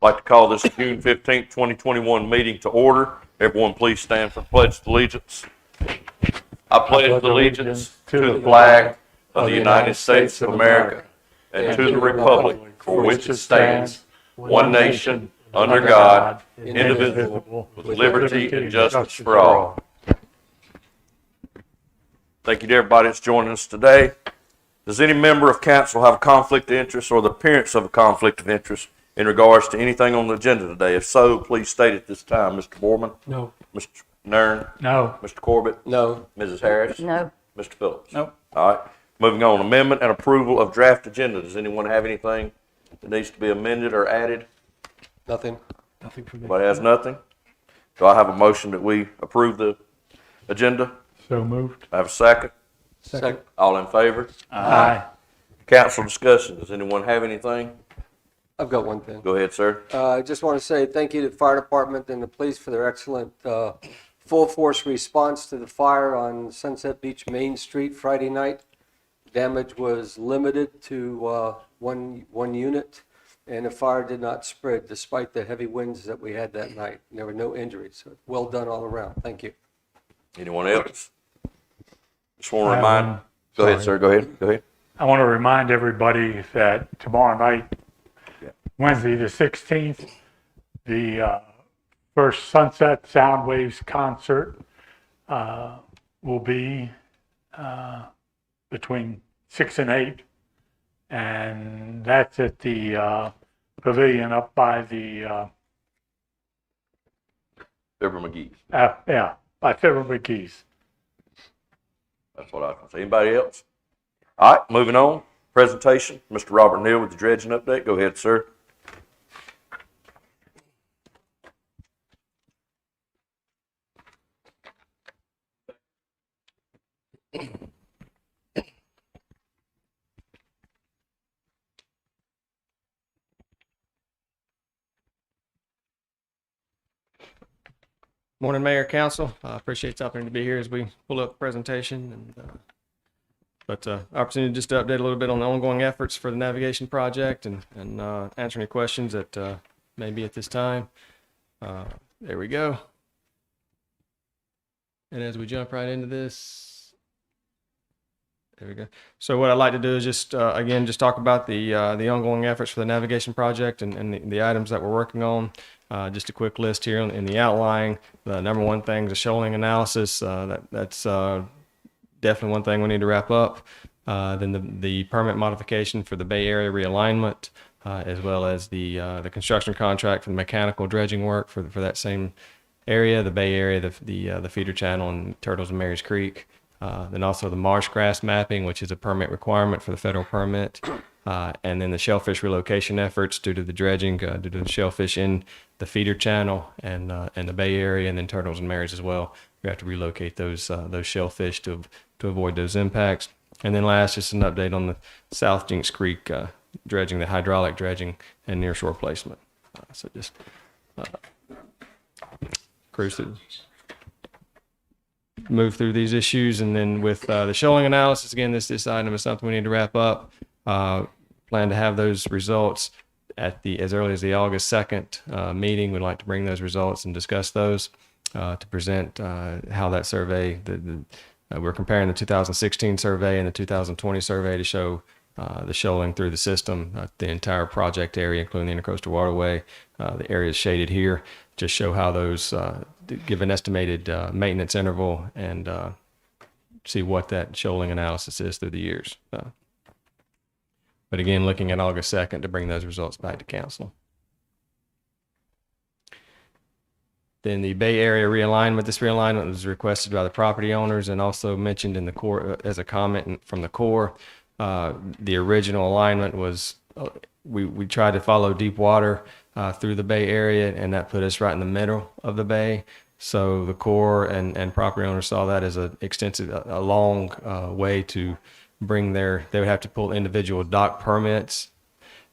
I'd like to call this June 15th, 2021 meeting to order. Everyone please stand for the Pledge of Allegiance. I pledge allegiance to the flag of the United States of America and to the republic for which it stands, one nation, under God, indivisible, with liberty and justice for all. Thank you to everybody that's joining us today. Does any member of council have a conflict of interest or the appearance of a conflict of interest in regards to anything on the agenda today? If so, please state at this time. Mr. Borman? No. Mr. Nern? No. Mr. Corbett? No. Mrs. Harris? No. Mr. Phillips? No. All right. Moving on. Amendment and approval of draft agenda. Does anyone have anything that needs to be amended or added? Nothing. Nothing from me. Anybody has nothing? Do I have a motion that we approve the agenda? So moved. I have a second. Second. All in favor? Aye. Council discussion. Does anyone have anything? I've got one thing. Go ahead, sir. I just want to say thank you to the fire department and the police for their excellent full force response to the fire on Sunset Beach Main Street Friday night. Damage was limited to one unit, and the fire did not spread despite the heavy winds that we had that night. There were no injuries. So well done all around. Thank you. Anyone else? Just want to remind. Go ahead, sir. Go ahead. I want to remind everybody that tomorrow night, Wednesday the 16th, the first Sunset Sound Waves concert will be between 6 and 8. And that's at the pavilion up by the, Fibber McGee's. by Fibber McGee's. That's what I can say. Anybody else? All right, moving on. Presentation. Mr. Robert Neal with the dredging update. Go ahead, sir. Morning, Mayor, Council. I appreciate the opportunity to be here as we pull up the presentation. Opportunity just to update a little bit on the ongoing efforts for the navigation project and answer any questions that may be at this time. There we go. And as we jump right into this, there we go. So what I'd like to do is just, again, just talk about the ongoing efforts for the navigation project and the items that we're working on. Just a quick list here in the outline. The number one thing is the shoaling analysis. That's definitely one thing we need to wrap up. Then the permit modification for the Bay Area realignment, as well as the construction contract for the mechanical dredging work for that same area, the Bay Area, the feeder channel and Turtles and Mary's Creek. Then also the marsh grass mapping, which is a permit requirement for the federal permit. And then the shellfish relocation efforts due to the dredging, due to the shellfish in the feeder channel and the Bay Area, and then Turtles and Marys as well. We have to relocate those shellfish to avoid those impacts. And then last, just an update on the South Jinks Creek dredging, the hydraulic dredging and nearshore placement. So just cruise through, move through these issues, and then with the shoaling analysis, again, this item is something we need to wrap up. Plan to have those results at as early as the August 2nd meeting. We'd like to bring those results and discuss those to present how that survey, we're comparing the 2016 survey and the 2020 survey to show the shoaling through the system, the entire project area, including the Intercoastal Waterway, the areas shaded here, just show how those give an estimated maintenance interval and see what that shoaling analysis is through the years. But again, looking at August 2nd to bring those results back to council. Then the Bay Area realignment. This realignment was requested by the property owners and also mentioned in the Corps as a comment from the Corps. The original alignment was we tried to follow deep water through the Bay Area, and that put us right in the middle of the bay. So the Corps and property owners saw that as a long way to bring they would have to pull individual dock permits.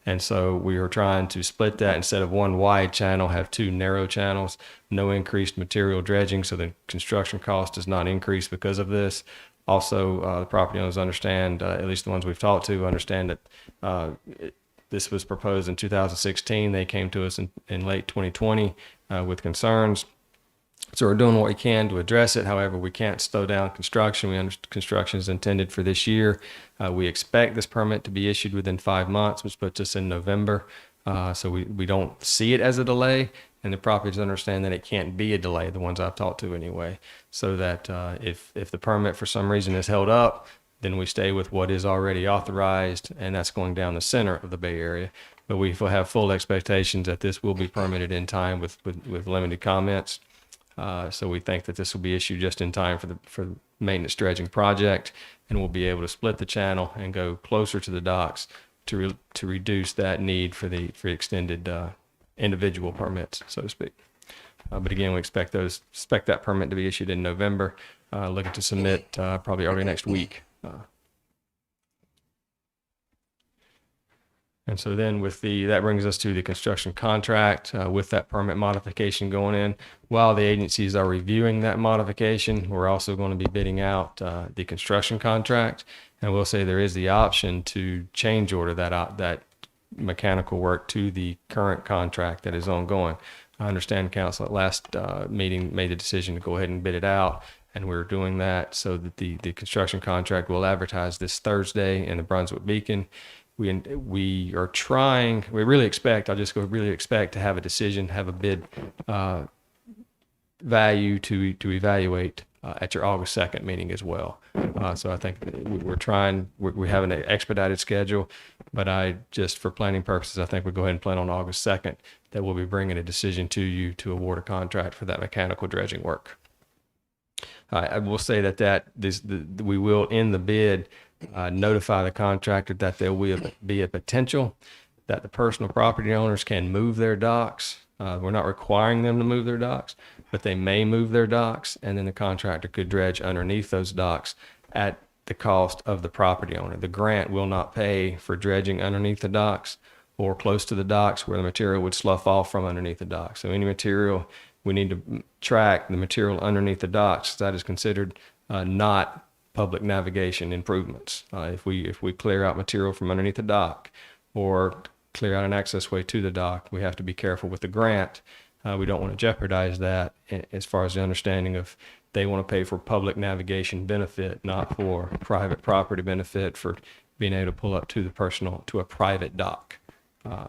And so we were trying to split that, instead of one wide channel, have two narrow channels, no increased material dredging. So the construction cost does not increase because of this. Also, the property owners understand, at least the ones we've talked to, understand that This was proposed in 2016. They came to us in late 2020 with concerns. So we're doing what we can to address it. However, we can't slow down construction. We understand construction is intended for this year. We expect this permit to be issued within 5 months, which puts us in November. So we don't see it as a delay, and the properties understand that it can't be a delay, the ones I've talked to anyway, so that if the permit for some reason is held up, then we stay with what is already authorized, and that's going down the center of the Bay Area. But we will have full expectations that this will be permitted in time with limited comments. So we think that this will be issued just in time for the maintenance dredging project, and we'll be able to split the channel and go closer to the docks to reduce that need for extended individual permits, so to speak. But again, we expect that permit to be issued in November. Looking to submit probably early next week. And so then that brings us to the construction contract with that permit modification going in. While the agencies are reviewing that modification, we're also going to be bidding out the construction contract. And we'll say there is the option to change order that mechanical work to the current contract that is ongoing. I understand council at last meeting made the decision to go ahead and bid it out. And we're doing that so that the construction contract will advertise this Thursday in the Brunswick Beacon. We really expect to have a decision, have a bid value to evaluate at your August 2nd meeting as well. So I think we have an expedited schedule, but for planning purposes, I think we'll go ahead and plan on August 2nd that we'll be bringing a decision to you to award a contract for that mechanical dredging work. I will say we will, in the bid, notify the contractor that there will be a potential that the personal property owners can move their docks. We're not requiring them to move their docks, but they may move their docks, and then the contractor could dredge underneath those docks at the cost of the property owner. The grant will not pay for dredging underneath the docks or close to the docks where the material would slough off from underneath the docks. So any material, we need to track the material underneath the docks. That is considered not public navigation improvements. If we clear out material from underneath the dock or clear out an access way to the dock, we have to be careful with the grant. We don't want to jeopardize that as far as the understanding of they want to pay for public navigation benefit, not for private property benefit for being able to pull up to a private dock.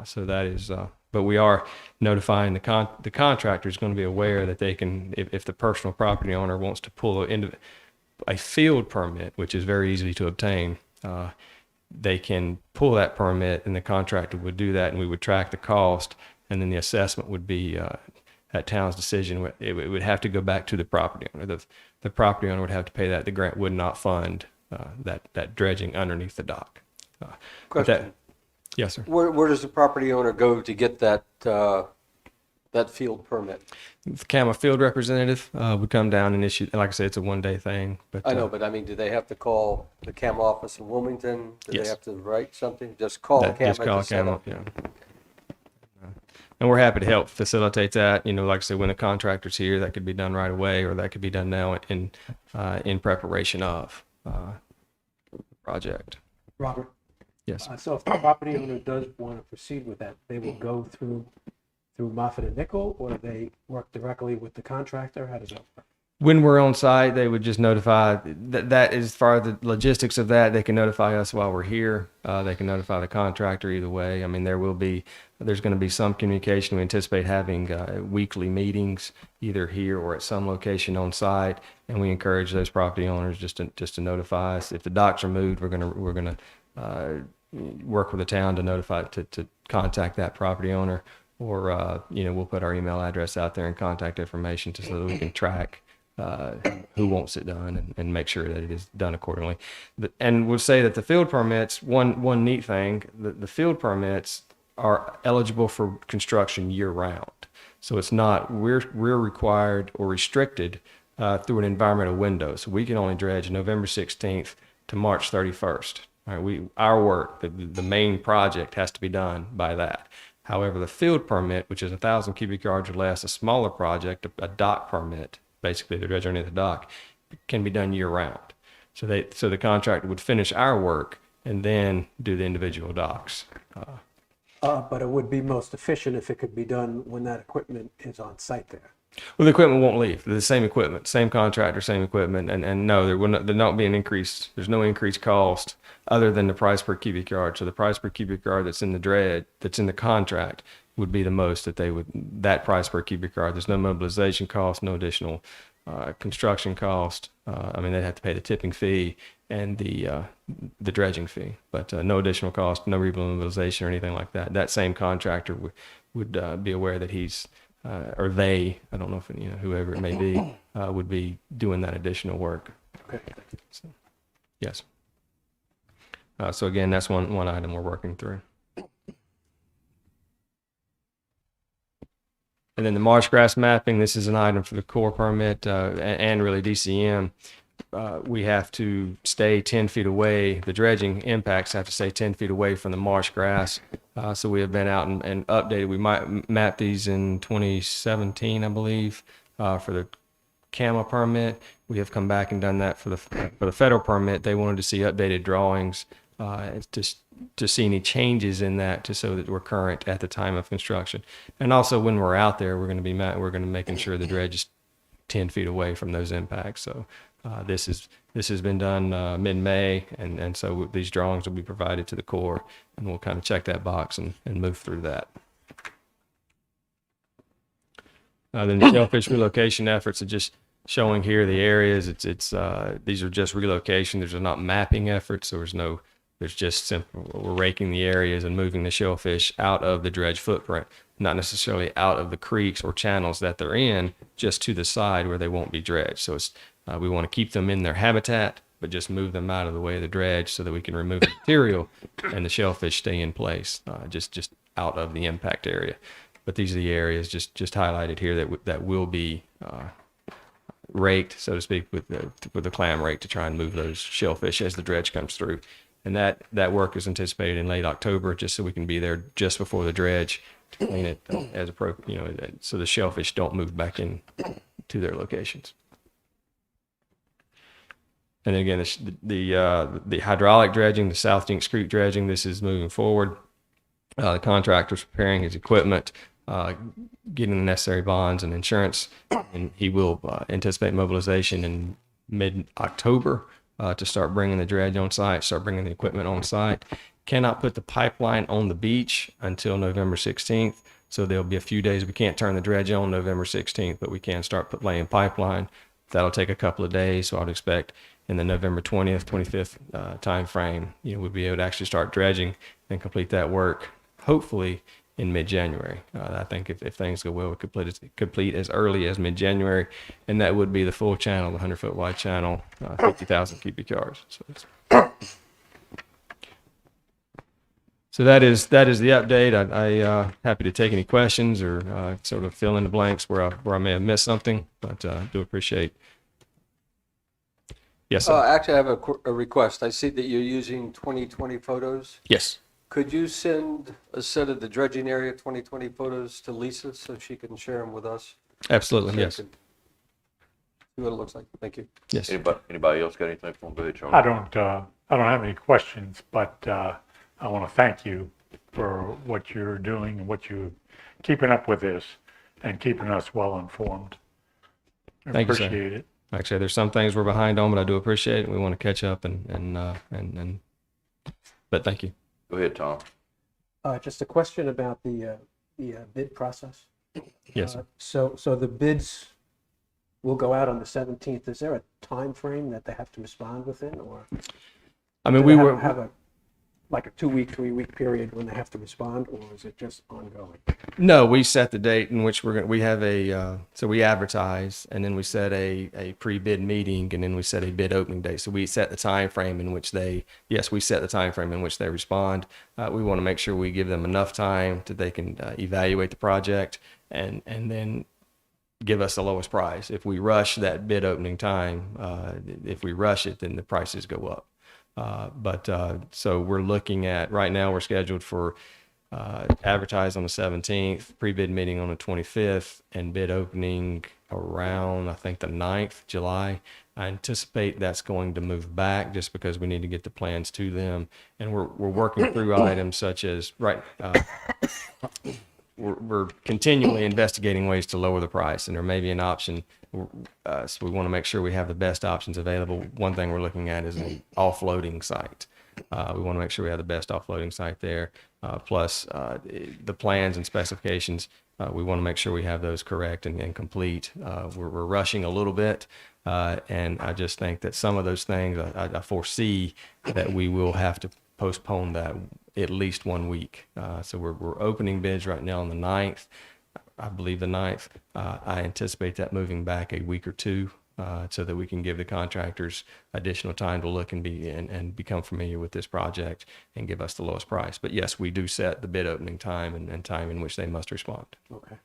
So that is, but we are notifying the contractor is going to be aware that they can, if the personal property owner wants to pull into a field permit, which is very easy to obtain, they can pull that permit and the contractor would do that, and we would track the cost, and then the assessment would be at town's decision. It would have to go back to the property owner. The property owner would have to pay that. The grant would not fund that dredging underneath the dock. Question. Yes, sir. Where does the property owner go to get that field permit? The CAMA field representative would come down and issue, and like I say, it's a one-day thing. But I know, but I mean, do they have to call the CAMA office in Wilmington? Do Yes. they have to write something? Just call CAMA. Just call to set CAMA, up. yeah. And we're happy to help facilitate that. Like I said, when the contractor's here, that could be done right away, or that could be done now in preparation of the project. Robert, Yes. so if the property owner does want to proceed with that, they will go through Moffett and Nickel, or they work directly with the contractor? How does that work? When we're on site, they would just notify that as far as the logistics of that, they can notify us while we're here. They can notify the contractor either way. I mean, there's going to be some communication. We anticipate having weekly meetings either here or at some location on site. And we encourage those property owners just to notify us. If the docks are moved, we're going to work with the town to notify, to contact that property owner, or, we'll put our email address out there and contact information so that we can track who wants it done and make sure that it is done accordingly. And we'll say that the field permits, one neat thing, the field permits are eligible for construction year round. So it's not, we're required or restricted through an environmental window. So we can only dredge November 16th to March 31st. All right, our work, the main project has to be done by that. However, the field permit, which is 1,000 cubic yards or less, a smaller project, a dock permit, basically the dredge underneath the dock, can be done year round. So the contractor would finish our work and then do the individual docks. But it would be most efficient if it could be done when that equipment is on site there. Well, the equipment won't leave. The same equipment, same contractor, same equipment, and no, there not be an increase. There's no increased cost other than the price per cubic yard. So the price per cubic yard that's in the dredge, that's in the contract, would be the most that they would, that price per cubic yard. There's no mobilization cost, no additional construction cost. I mean, they'd have to pay the tipping fee and the dredging fee, but no additional cost, no remobilization or anything like that. That same contractor would be aware that he's or they, I don't know if, you know, whoever it may be, would be doing that additional work. Okay. So, yes. So again, that's one item we're working through. And then the marsh grass mapping, this is an item for the core permit and really DCM. We have to stay 10 feet away. The dredging impacts have to stay 10 feet away from the marsh grass. So we have been out and updated. We might map these in 2017, I believe, for the CAMA permit. We have come back and done that for the federal permit. They wanted to see updated drawings to see any changes in that, just so that we're current at the time of construction. And also when we're out there, we're going to be making sure the dredge is 10 feet away from those impacts. So this has been done mid-May, and so these drawings will be provided to the Corps, and we'll kind of check that box and move through that. Then the shellfish relocation efforts are just showing here the areas. These are just relocation. These are not mapping efforts. So there's just simple, we're raking the areas and moving the shellfish out of the dredge footprint, not necessarily out of the creeks or channels that they're in, just to the side where they won't be dredged. So we want to keep them in their habitat, but just move them out of the way of the dredge so that we can remove the material and the shellfish stay in place, just out of the impact area. But these are the areas just highlighted here that will be raked, so to speak, with the clam rake to try and move those shellfish as the dredge comes through. And that work is anticipated in late October, just so we can be there just before the dredge to clean it as appropriate, you know, so the shellfish don't move back in to their locations. And then again, the hydraulic dredging, the South Jinks Creek dredging, this is moving forward. The contractor's preparing his equipment, getting the necessary bonds and insurance, and he will anticipate mobilization in mid-October to start bringing the dredge on site, start bringing the equipment on site. Cannot put the pipeline on the beach until November 16th. So there'll be a few days we can't turn the dredge on November 16th, but we can start laying pipeline. That'll take a couple of days. So I'd expect in the November 20th, 25th time frame, you know, we'll be able to actually start dredging and complete that work, hopefully in mid-January. I think if things go well, we complete as early as mid-January, and that would be the full channel, the 100-foot wide channel, 50,000 cubic yards. So that is the update. I happy to take any questions or sort of fill in the blanks where I may have missed something, but do appreciate. Yes, sir. Actually, I have a request. I see that you're using 2020 photos. Yes. Could you send a set of the dredging area 2020 photos to Lisa so she can share them with us? Absolutely. So I Yes. could see what it looks like. Thank you. Yes. Anybody else got anything from the John? I don't have any questions, but I want to thank you for what you're doing and what you're keeping up with this and keeping us well informed. I Thank you, sir. appreciate it. Like I said, there's some things we're behind on, but I do appreciate it. We want to catch up but thank you. Go ahead, Tom. Just a question about the bid process. Yes, sir. So the bids will go out on the 17th. Is there a time frame that they have to respond within, or I mean, do we they were, have a 2-week, 3-week period when they have to respond, or is it just ongoing? no, we set the date in which we have so we advertise, and then we set a pre-bid meeting, and then we set a bid opening date. So we set the time frame in which we set the time frame in which they respond. We want to make sure we give them enough time that they can evaluate the project and then give us the lowest price. If we rush that bid opening time, if we rush it, then the prices go up. So we're looking at, right now we're scheduled for advertised on the 17th, pre-bid meeting on the 25th, and bid opening around, I think, the 9th, July. I anticipate that's going to move back just because we need to get the plans to them. And we're working through items such as, we're continually investigating ways to lower the price, and there may be an option. So we want to make sure we have the best options available. One thing we're looking at is an offloading site. We want to make sure we have the best offloading site there. Plus, the plans and specifications, we want to make sure we have those correct and complete. We're rushing a little bit, and I just think that some of those things, I foresee that we will have to postpone that at least 1 week. So we're opening bids right now on the 9th. I believe the 9th. I anticipate that moving back a week or two, so that we can give the contractors additional time to look and become familiar with this project and give us the lowest price. But yes, we do set the bid opening time and time in which they must respond. Okay.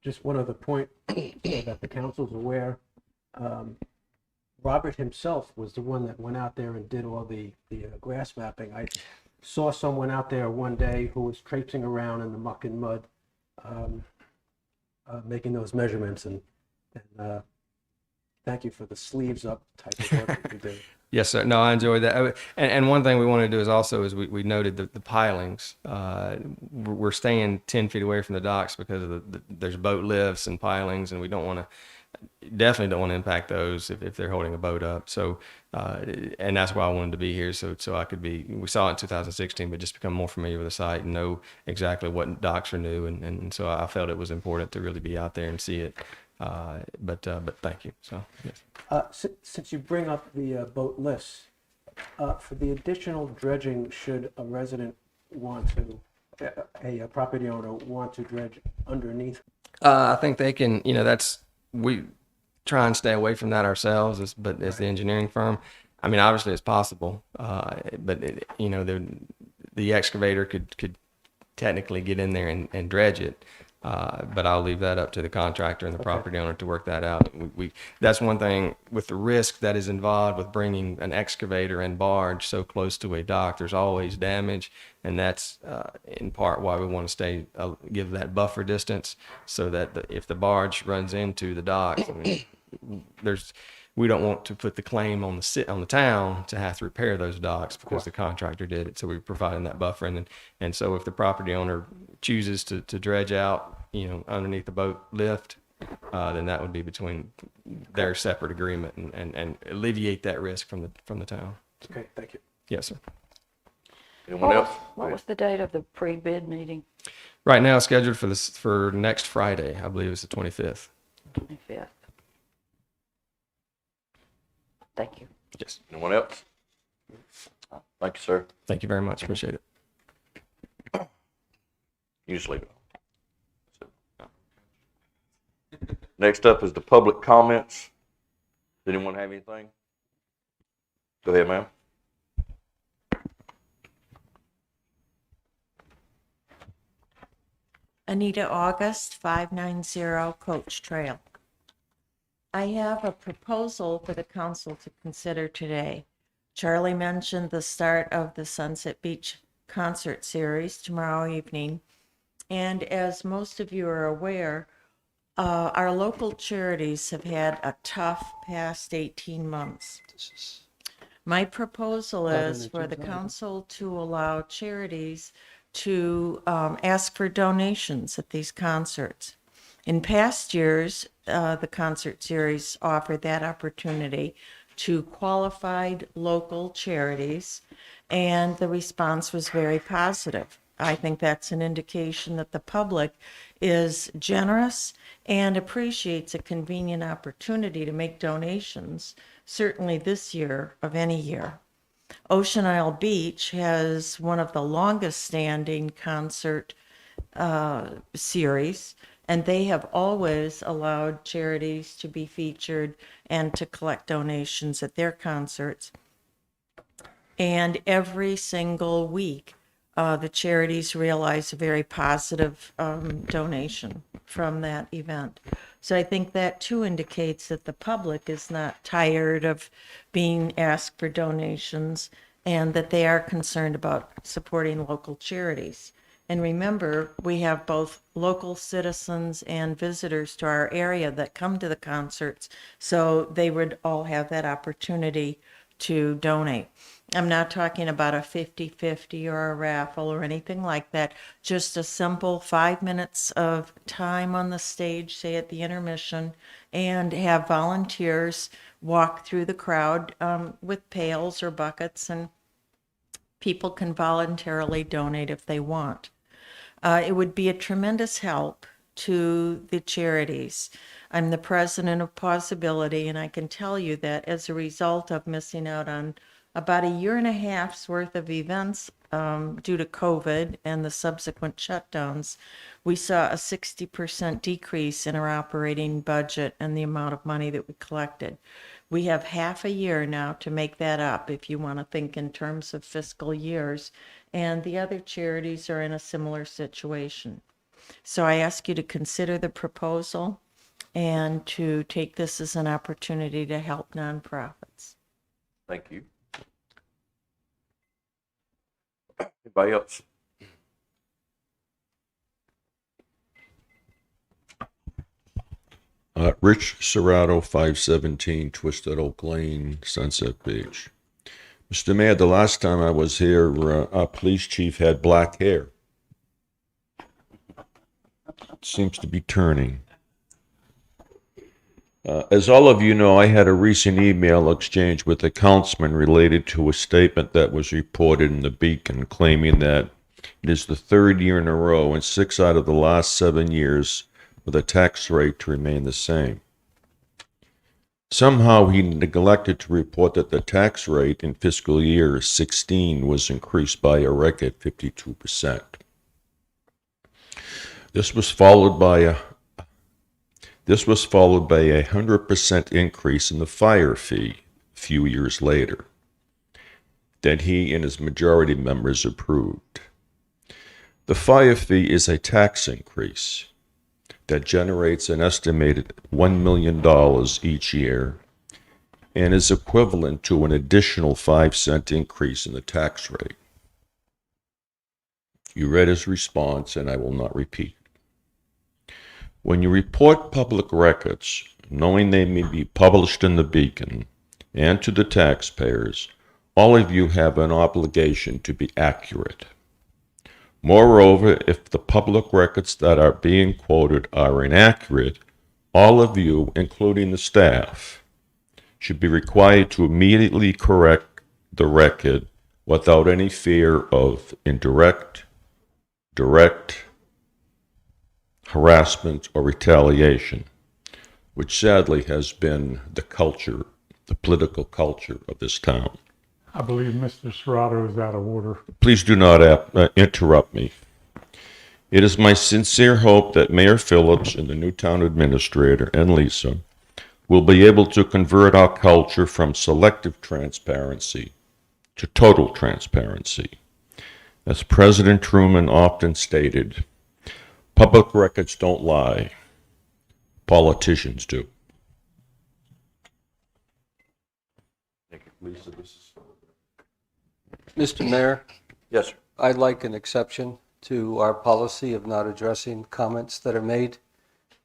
Just one other point so that the council's aware. Robert himself was the one that went out there and did all the grass mapping. I saw someone out there one day who was traipsing around in the muck and mud, making those measurements, and thank you for the sleeves up type of work that you did. Yes, sir. No, I enjoyed that. And one thing we want to do is we noted the pilings. We're staying 10 feet away from the docks because of there's boat lifts and pilings, and we definitely don't want to impact those if they're holding a boat up. So, and that's why I wanted to be here. So I could we saw it in 2016, but just become more familiar with the site and know exactly what docks are new. And so I felt it was important to really be out there and see it. But thank you. So, yes. Since you bring up the boat lifts, for the additional dredging, should a resident want to, a property owner want to dredge underneath? I think they can, we try and stay away from that ourselves, as the engineering firm. I mean, obviously it's possible, but the excavator could technically get in there and dredge it. But I'll leave that up to the contractor and the property owner to work that out. That's one thing with the risk that is involved with bringing an excavator and barge so close to a dock. There's always damage, and that's in part why we want to give that buffer distance so that if the barge runs into the dock, we don't want to put the claim on the town to have to repair those docks because the contractor did it. So we're providing that buffer, and so if the property owner chooses to dredge out, underneath the boat lift, then that would be between their separate agreement and alleviate that risk from the town. Okay, thank you. Yes, sir. Anyone else? What was the date of the pre-bid meeting? Right now, it's scheduled for next Friday. I believe it's the 25th. 25th. Thank you. Yes. Anyone else? Thank you, sir. Thank you very much. Appreciate it. Usually. Next up is the public comments. Does anyone have anything? Go ahead, ma'am. Anita August, 590 Coach Trail. I have a proposal for the council to consider today. Charlie mentioned the start of the Sunset Beach concert series tomorrow evening. And as most of you are aware, our local charities have had a tough past 18 months. My proposal is for the council to allow charities to ask for donations at these concerts. In past years, the concert series offered that opportunity to qualified local charities, and the response was very positive. I think that's an indication that the public is generous and appreciates a convenient opportunity to make donations, certainly this year of any year. Ocean Isle Beach has one of the longest standing concert series, and they have always allowed charities to be featured and to collect donations at their concerts. And every single week, the charities realize a very positive donation from that event. So I think that too indicates that the public is not tired of being asked for donations and that they are concerned about supporting local charities. And remember, we have both local citizens and visitors to our area that come to the concerts, so they would all have that opportunity to donate. I'm not talking about a 50-50 or a raffle or anything like that. Just a simple 5 minutes of time on the stage, say at the intermission, and have volunteers walk through the crowd with pails or buckets, and people can voluntarily donate if they want. It would be a tremendous help to the charities. I'm the president of Possibility, and I can tell you that as a result of missing out on about a year and a half's worth of events due to COVID and the subsequent shutdowns, we saw a 60% decrease in our operating budget and the amount of money that we collected. We have half a year now to make that up, if you want to think in terms of fiscal years, and the other charities are in a similar situation. So I ask you to consider the proposal and to take this as an opportunity to help nonprofits. Thank you. Anybody else? Rich Serrato, 517 Twisted Oak Lane, Sunset Beach. Mr. Mayor, the last time I was here, our police chief had black hair. It seems to be turning. As all of you know, I had a recent email exchange with a councilman related to a statement that was reported in the Beacon claiming that it is the third year in a row and 6 out of the last 7 years for the tax rate to remain the same. Somehow he neglected to report that the tax rate in fiscal year 16 was increased by a record 52%. This was followed by a 100% increase in the fire fee a few years later that he and his majority members approved. The fire fee is a tax increase that generates an estimated $1 million each year and is equivalent to an additional 5-cent increase in the tax rate. You read his response, and I will not repeat. When you report public records, knowing they may be published in the Beacon and to the taxpayers, all of you have an obligation to be accurate. Moreover, if the public records that are being quoted are inaccurate, all of you, including the staff, should be required to immediately correct the record without any fear of indirect, direct harassment or retaliation, which sadly has been the culture, the political culture of this town. I believe Mr. Serrato is out of order. Please do not interrupt me. It is my sincere hope that Mayor Phillips and the new town administrator and Lisa will be able to convert our culture from selective transparency to total transparency. As President Truman often stated, public records don't lie. Politicians do. Thank you. Lisa, this is... Mr. Mayor, Yes, sir. I'd like an exception to our policy of not addressing comments that are made.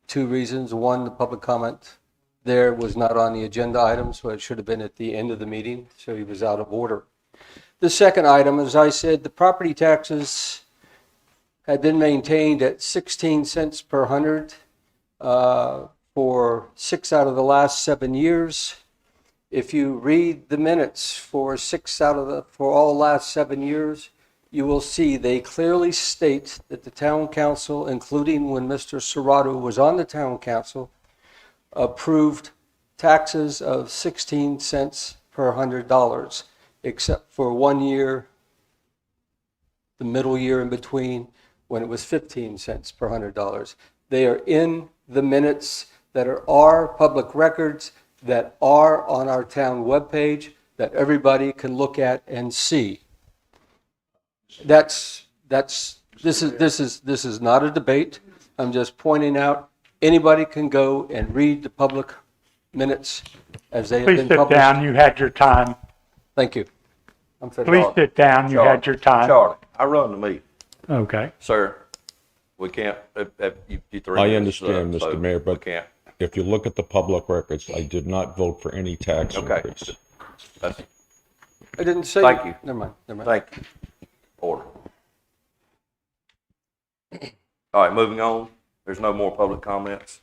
2 reasons. One, the public comment there was not on the agenda item, so it should have been at the end of the meeting, so he was out of order. The second item, as I said, the property taxes had been maintained at 16 cents per hundred for 6 out of the last 7 years. If you read the minutes for all last 7 years, you will see they clearly state that the town council, including when Mr. Serrato was on the town council, approved taxes of 16 cents per $100, except for 1 year, the middle year in between, when it was 15 cents per $100. They are in the minutes that are our public records, that are on our town webpage, that everybody can look at and see. This is not a debate. I'm just pointing out, anybody can go and read the public minutes as they have Please been sit published. down, you had your time. Thank you. I'm finished. Please sit down, you had your time. Charlie, I run the meeting. Okay. Sir, we can't, you 3 I minutes is up, understand, so Mr. Mayor, we but can't. if you look at the public records, I did not vote for any tax Okay. increase. That's, I didn't say. Thank you. Never mind, never mind. thank you. Order. All right, moving on. There's no more public comments.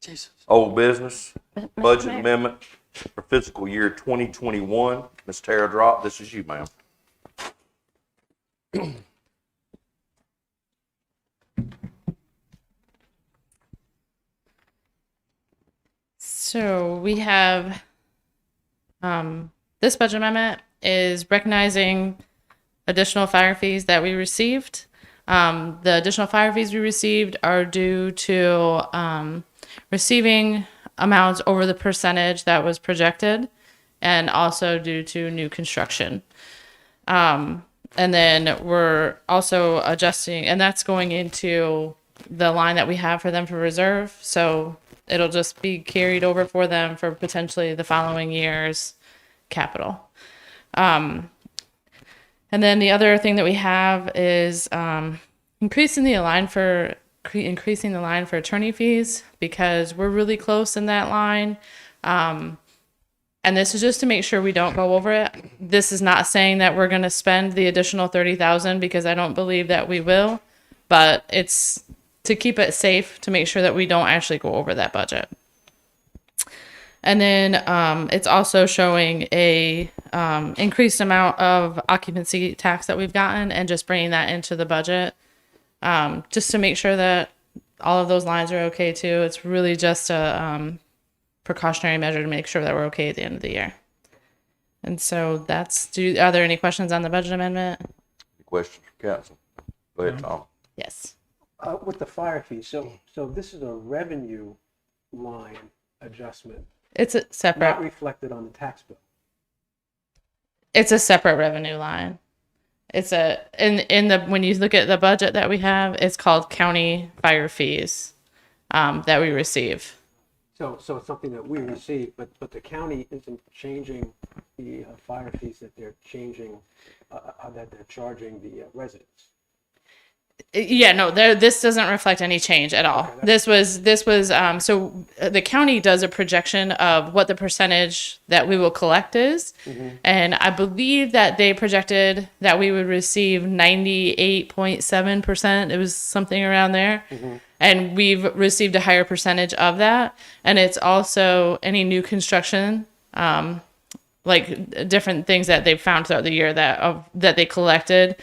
Jesus. Old business, Mr. budget Mayor. amendment for fiscal year 2021. Ms. Tara Drop, this is you, ma'am. So we have this budget amendment is recognizing additional fire fees that we received. The additional fire fees we received are due to receiving amounts over the percentage that was projected, and also due to new construction. And then we're also adjusting, and that's going into the line that we have for them for reserve. So it'll just be carried over for them for potentially the following year's capital. And then the other thing that we have is increasing the line for attorney fees, because we're really close in that line. And this is just to make sure we don't go over it. This is not saying that we're going to spend the additional 30,000, because I don't believe that we will, but it's to keep it safe, to make sure that we don't actually go over that budget. And then it's also showing a increased amount of occupancy tax that we've gotten, and just bringing that into the budget, just to make sure that all of those lines are okay too. It's really just a precautionary measure to make sure that we're okay at the end of the year. And so are there any questions on the budget amendment? Any questions from council? Go ahead, Tom. Yes. With the fire fee, so this is a revenue line adjustment, It's a not separate, reflected on the tax bill. it's a separate revenue line. It's when you look at the budget that we have, it's called county fire fees that we receive. So it's something that we receive, but the county isn't changing the fire fees that they're changing, that they're charging the residents. Yeah, no, this doesn't reflect any change at all. Okay, This was so the county does a projection of what the percentage that we will collect is. And I believe that they projected that we would receive 98.7%. It was something around there. And we've received a higher percentage of that. And it's also any new construction, like different things that they've found throughout the year that they collected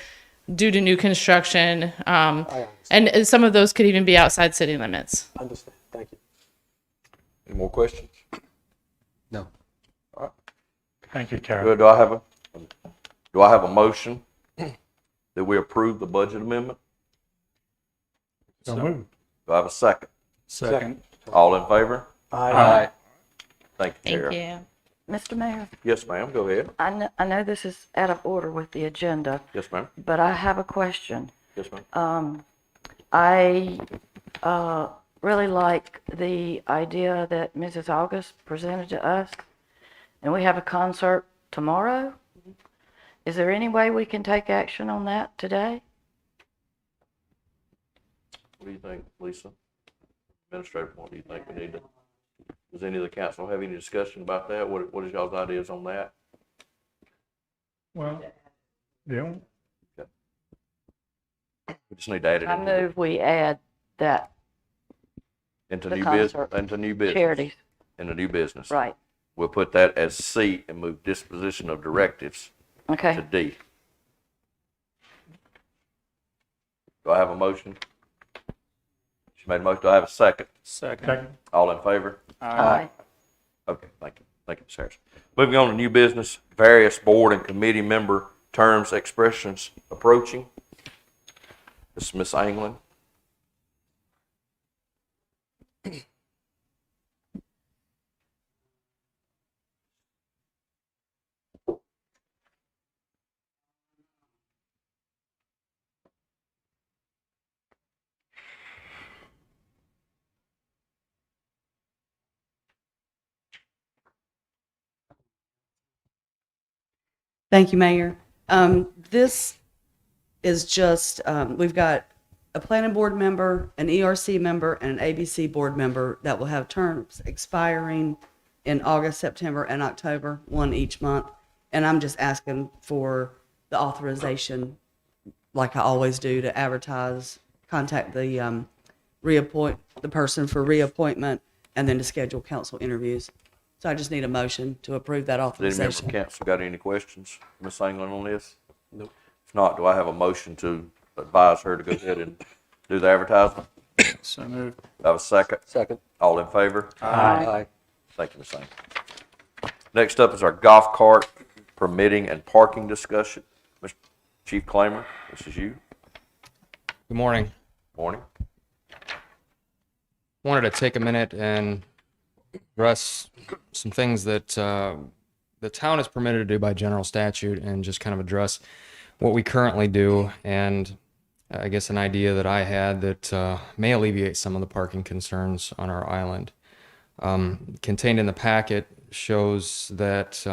due to new construction. And some of those could even be outside city limits. Understand, thank you. Any more questions? No. Thank you, Tara. Good. Do I have a motion that we approve the budget amendment? So moved. Do I have a second? Second. All in favor? Aye. Thank you, Thank Tara. you. Mr. Mayor, Yes, ma'am. Go ahead. I know this is out of order with the agenda, Yes, ma'am. but I have a question. Yes, ma'am. I really like the idea that Mrs. August presented to us, and we have a concert tomorrow. Is there any way we can take action on that today? What do you think, Lisa? Administrator, what do you think we need to? Does any of the council have any discussion about that? What is y'all's ideas on that? Well, yeah, We just need to add it I move we add that into the new business, concert. into new business. Charities, Into new business. right, We'll put that as C and move disposition of directives to okay. D. Do I have a motion? She made a motion. Do I have a second? second. All in favor? Aye. Okay, thank you. Thank you, Ms. Harris. Moving on to new business, various board and committee member terms expressions approaching. This is Ms. Anglin. Thank you, Mayor. This is just, we've got a planning board member, an ERC member, and an ABC board member that will have terms expiring in August, September, and October, one each month. And I'm just asking for the authorization, like I always do, to advertise, contact the the person for reappointment, and then to schedule council interviews. So I just need a motion to approve that Does any member of authorization. council got any questions, Ms. England, on this? Nope. If not, do I have a motion to advise her to go ahead and do the advertisement? So moved. Do I have a second? Second. All in favor? Aye. Thank you, Ms. England. Next up is our golf cart permitting and parking discussion. Mr. Chief Claimer, this is you. Good morning. Morning. Wanted to take a minute and address some things that the town is permitted to do by general statute, and just kind of address what we currently do, and I guess an idea that I had that may alleviate some of the parking concerns on our island. Contained in the packet shows that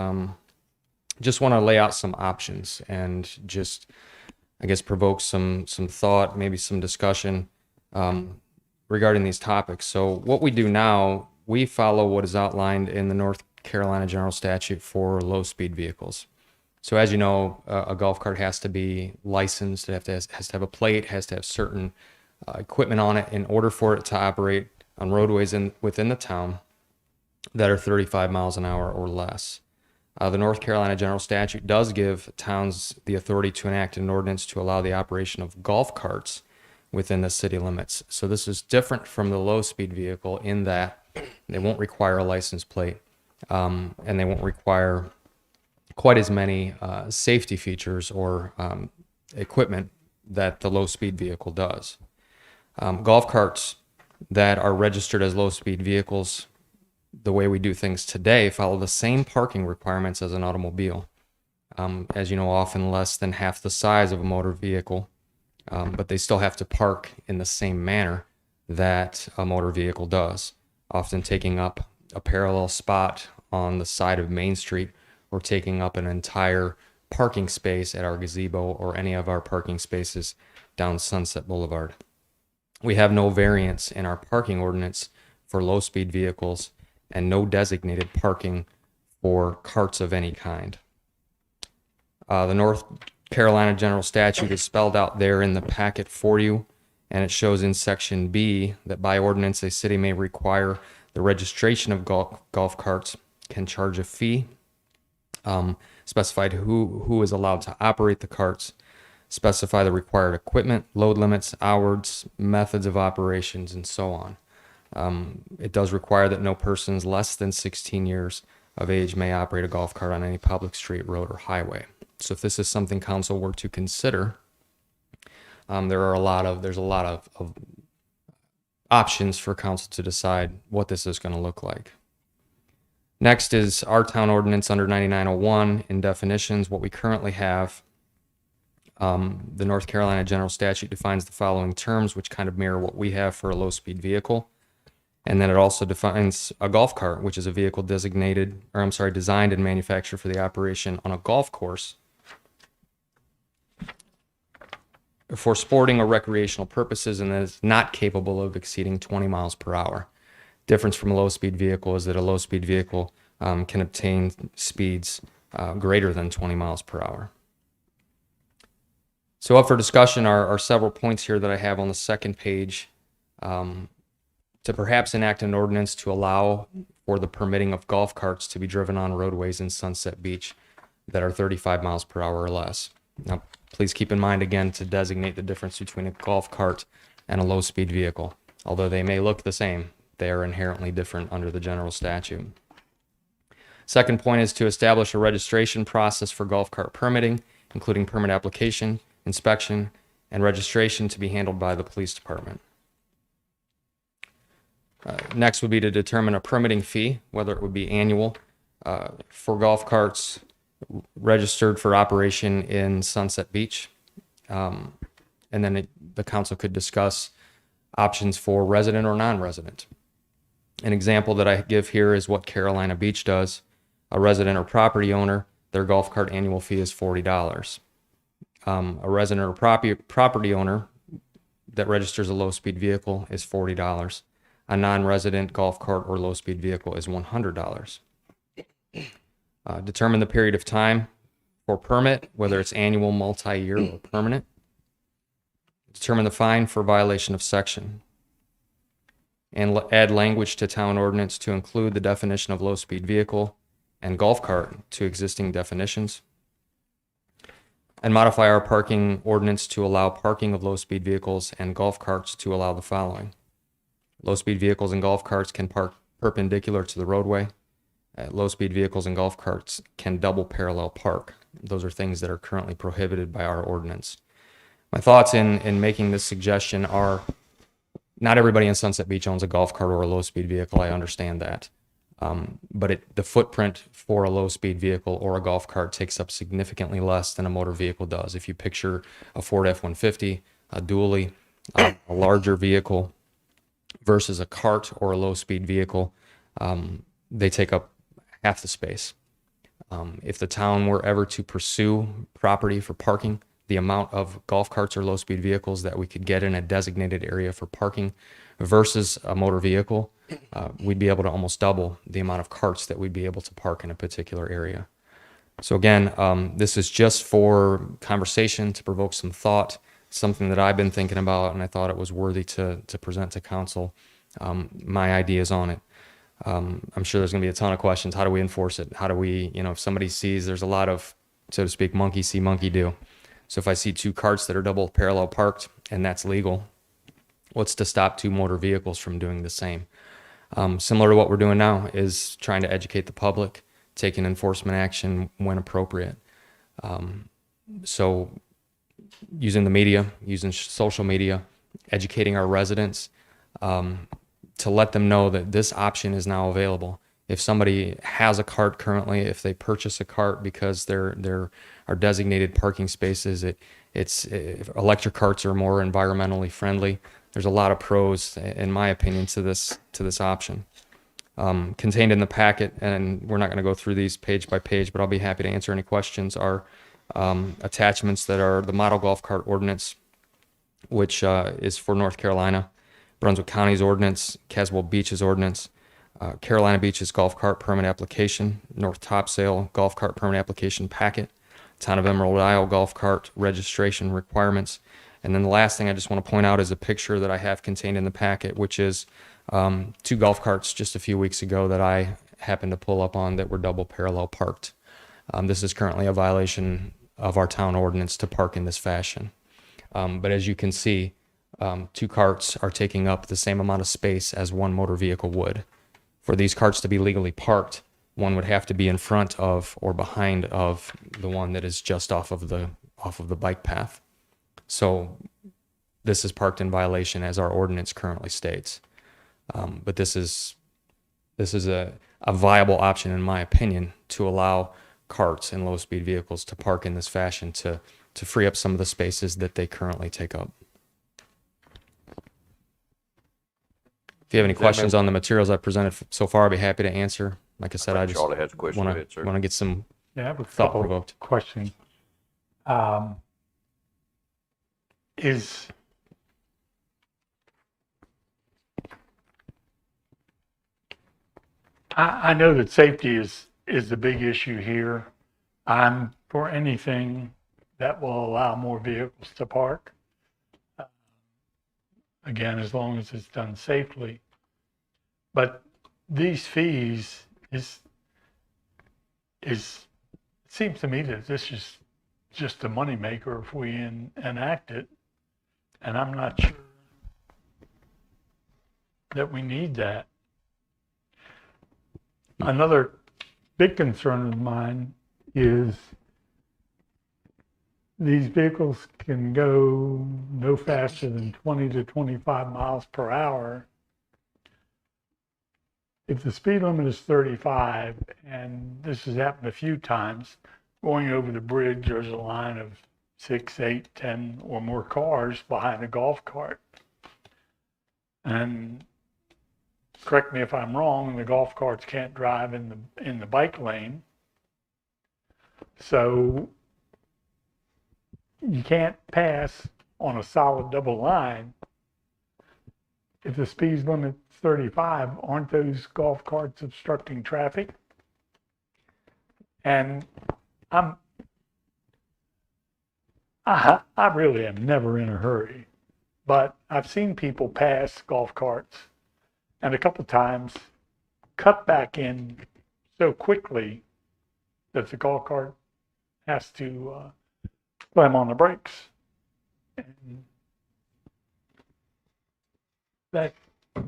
just want to lay out some options and just, I guess, provoke some thought, maybe some discussion regarding these topics. So what we do now, we follow what is outlined in the North Carolina General Statute for low-speed vehicles. So as you know, a golf cart has to be licensed. It has to have a plate, has to have certain equipment on it in order for it to operate on roadways within the town that are 35 miles an hour or less. The North Carolina General Statute does give towns the authority to enact an ordinance to allow the operation of golf carts within the city limits. So this is different from the low-speed vehicle in that they won't require a license plate, and they won't require quite as many safety features or equipment that the low-speed vehicle does. Golf carts that are registered as low-speed vehicles, the way we do things today, follow the same parking requirements as an automobile. As you know, often less than half the size of a motor vehicle, but they still have to park in the same manner that a motor vehicle does, often taking up a parallel spot on the side of Main Street, or taking up an entire parking space at our gazebo or any of our parking spaces down Sunset Boulevard. We have no variance in our parking ordinance for low-speed vehicles, and no designated parking for carts of any kind. The North Carolina General Statute is spelled out there in the packet for you, and it shows in Section B that by ordinance a city may require the registration of golf carts, can charge a fee, specified who is allowed to operate the carts, specify the required equipment, load limits, hours, methods of operations, and so on. It does require that no persons less than 16 years of age may operate a golf cart on any public street, road, or highway. So if this is something council were to consider, there's a lot of options for council to decide what this is going to look like. Next is our town ordinance under 9901 in definitions. What we currently have, the North Carolina General Statute defines the following terms, which kind of mirror what we have for a low-speed vehicle. And then it also defines a golf cart, which is a vehicle designed and manufactured for the operation on a golf course for sporting or recreational purposes, and that is not capable of exceeding 20 miles per hour. Difference from a low-speed vehicle is that a low-speed vehicle can obtain speeds greater than 20 miles per hour. So up for discussion are several points here that I have on the second page. To perhaps enact an ordinance to allow for the permitting of golf carts to be driven on roadways in Sunset Beach that are 35 miles per hour or less. Now, please keep in mind again to designate the difference between a golf cart and a low-speed vehicle. Although they may look the same, they are inherently different under the general statute. Second point is to establish a registration process for golf cart permitting, including permit application, inspection, and registration to be handled by the police department. Next would be to determine a permitting fee, whether it would be annual for golf carts registered for operation in Sunset Beach. And then the council could discuss options for resident or non-resident. An example that I give here is what Carolina Beach does. A resident or property owner, their golf cart annual fee is $40. A resident or property owner that registers a low-speed vehicle is $40. A non-resident golf cart or low-speed vehicle is $100. Determine the period of time for permit, whether it's annual, multi-year, or permanent. Determine the fine for violation of section. And add language to town ordinance to include the definition of low-speed vehicle and golf cart to existing definitions. And modify our parking ordinance to allow parking of low-speed vehicles and golf carts to allow the following. Low-speed vehicles and golf carts can park perpendicular to the roadway. Low-speed vehicles and golf carts can double parallel park. Those are things that are currently prohibited by our ordinance. My thoughts in making this suggestion are, not everybody in Sunset Beach owns a golf cart or a low-speed vehicle. I understand that. But the footprint for a low-speed vehicle or a golf cart takes up significantly less than a motor vehicle does. If you picture a Ford F-150, a dually, a larger vehicle versus a cart or a low-speed vehicle, they take up half the space. If the town were ever to pursue property for parking, the amount of golf carts or low-speed vehicles that we could get in a designated area for parking versus a motor vehicle, we'd be able to almost double the amount of carts that we'd be able to park in a particular area. So again, this is just for conversation, to provoke some thought, something that I've been thinking about, and I thought it was worthy to present to council my ideas on it. I'm sure there's going to be a ton of questions. How do we enforce it? How do we, if somebody sees, there's a lot of, so to speak, monkey see, monkey do. So if I see two carts that are double parallel parked and that's legal, what's to stop two motor vehicles from doing the same? Similar to what we're doing now is trying to educate the public, taking enforcement action when appropriate. So using the media, using social media, educating our residents to let them know that this option is now available. If somebody has a cart currently, if they purchase a cart because there are designated parking spaces, electric carts are more environmentally friendly. There's a lot of pros, in my opinion, to this option. Contained in the packet, and we're not going to go through these page by page, but I'll be happy to answer any questions, are attachments that are the model golf cart ordinance, which is for North Carolina, Brunswick County's ordinance, Caswell Beach's ordinance, Carolina Beach's golf cart permit application, North Topsail golf cart permit application packet, Town of Emerald Isle golf cart registration requirements. And then the last thing I just want to point out is a picture that I have contained in the packet, which is two golf carts just a few weeks ago that I happened to pull up on that were double parallel parked. This is currently a violation of our town ordinance to park in this fashion. But as you can see, two carts are taking up the same amount of space as one motor vehicle would. For these carts to be legally parked, one would have to be in front of or behind of the one that is just off of the bike path. So this is parked in violation as our ordinance currently states. But this is a viable option, in my opinion, to allow carts and low-speed vehicles to park in this fashion to free up some of the spaces that they currently take up. If you have any questions on the materials I've presented so far, I'd be happy to answer. Like I said, I just Charlie has a question. Go ahead, sir. want to get some Yeah, I have a thought couple provoked. of questions. I know that safety is the big issue here. I'm for anything that will allow more vehicles to park. Again, as long as it's done safely. But these fees it seems to me that this is just a moneymaker if we enact it. And I'm not sure that we need that. Another big concern of mine is these vehicles can go no faster than 20 to 25 miles per hour. If the speed limit is 35, and this has happened a few times, going over the bridge, there's a line of 6, 8, 10 or more cars behind a golf cart. And correct me if I'm wrong, the golf carts can't drive in the bike lane. So you can't pass on a solid double line. If the speed limit's 35, aren't those golf carts obstructing traffic? And I really am never in a hurry, but I've seen people pass golf carts and a couple times cut back in so quickly that the golf cart has to slam on the brakes. And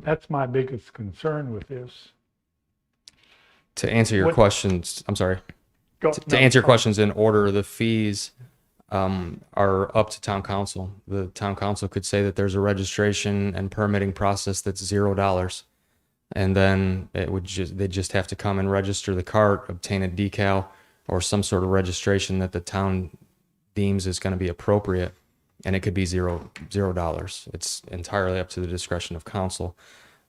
that's my biggest concern with this. To answer your What- questions, I'm sorry. Go- To no, answer your oh, questions in order, the fees are up to town council. The town council could say that there's a registration and permitting process that's $0, and then they just have to come and register the cart, obtain a decal or some sort of registration that the town deems is going to be appropriate, and it could be $0. It's entirely up to the discretion of council.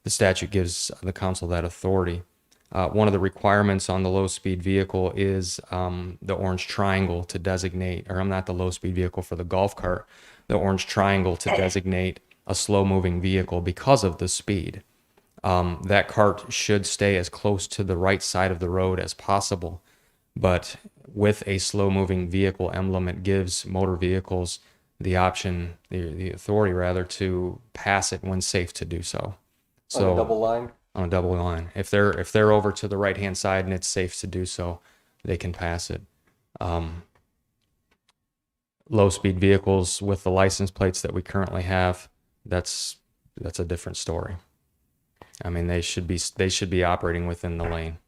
The statute gives the council that authority. One of the requirements on the low-speed vehicle is the orange triangle to designate, or I'm not the low-speed vehicle for the golf cart, the orange triangle to designate a slow-moving vehicle because of the speed. That cart should stay as close to the right side of the road as possible, but with a slow-moving vehicle emblem, it gives motor vehicles the option, the authority rather, to pass it when safe to do so. On a double line? On a double line. If they're over to the right hand side and it's safe to do so, they can pass it. Low speed vehicles with the license plates that we currently have, that's a different story. I mean, they should be operating within the lane.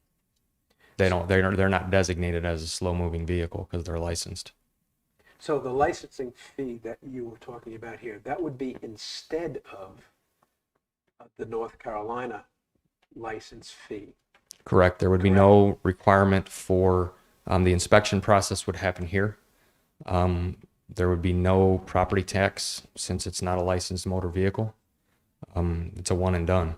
They're not designated as a slow moving vehicle because they're licensed. So the licensing fee that you were talking about here, that would be instead of the North Carolina license fee. Correct. There would be no requirement for the inspection process would happen here. There would be no property tax since it's not a licensed motor vehicle. It's a one and done.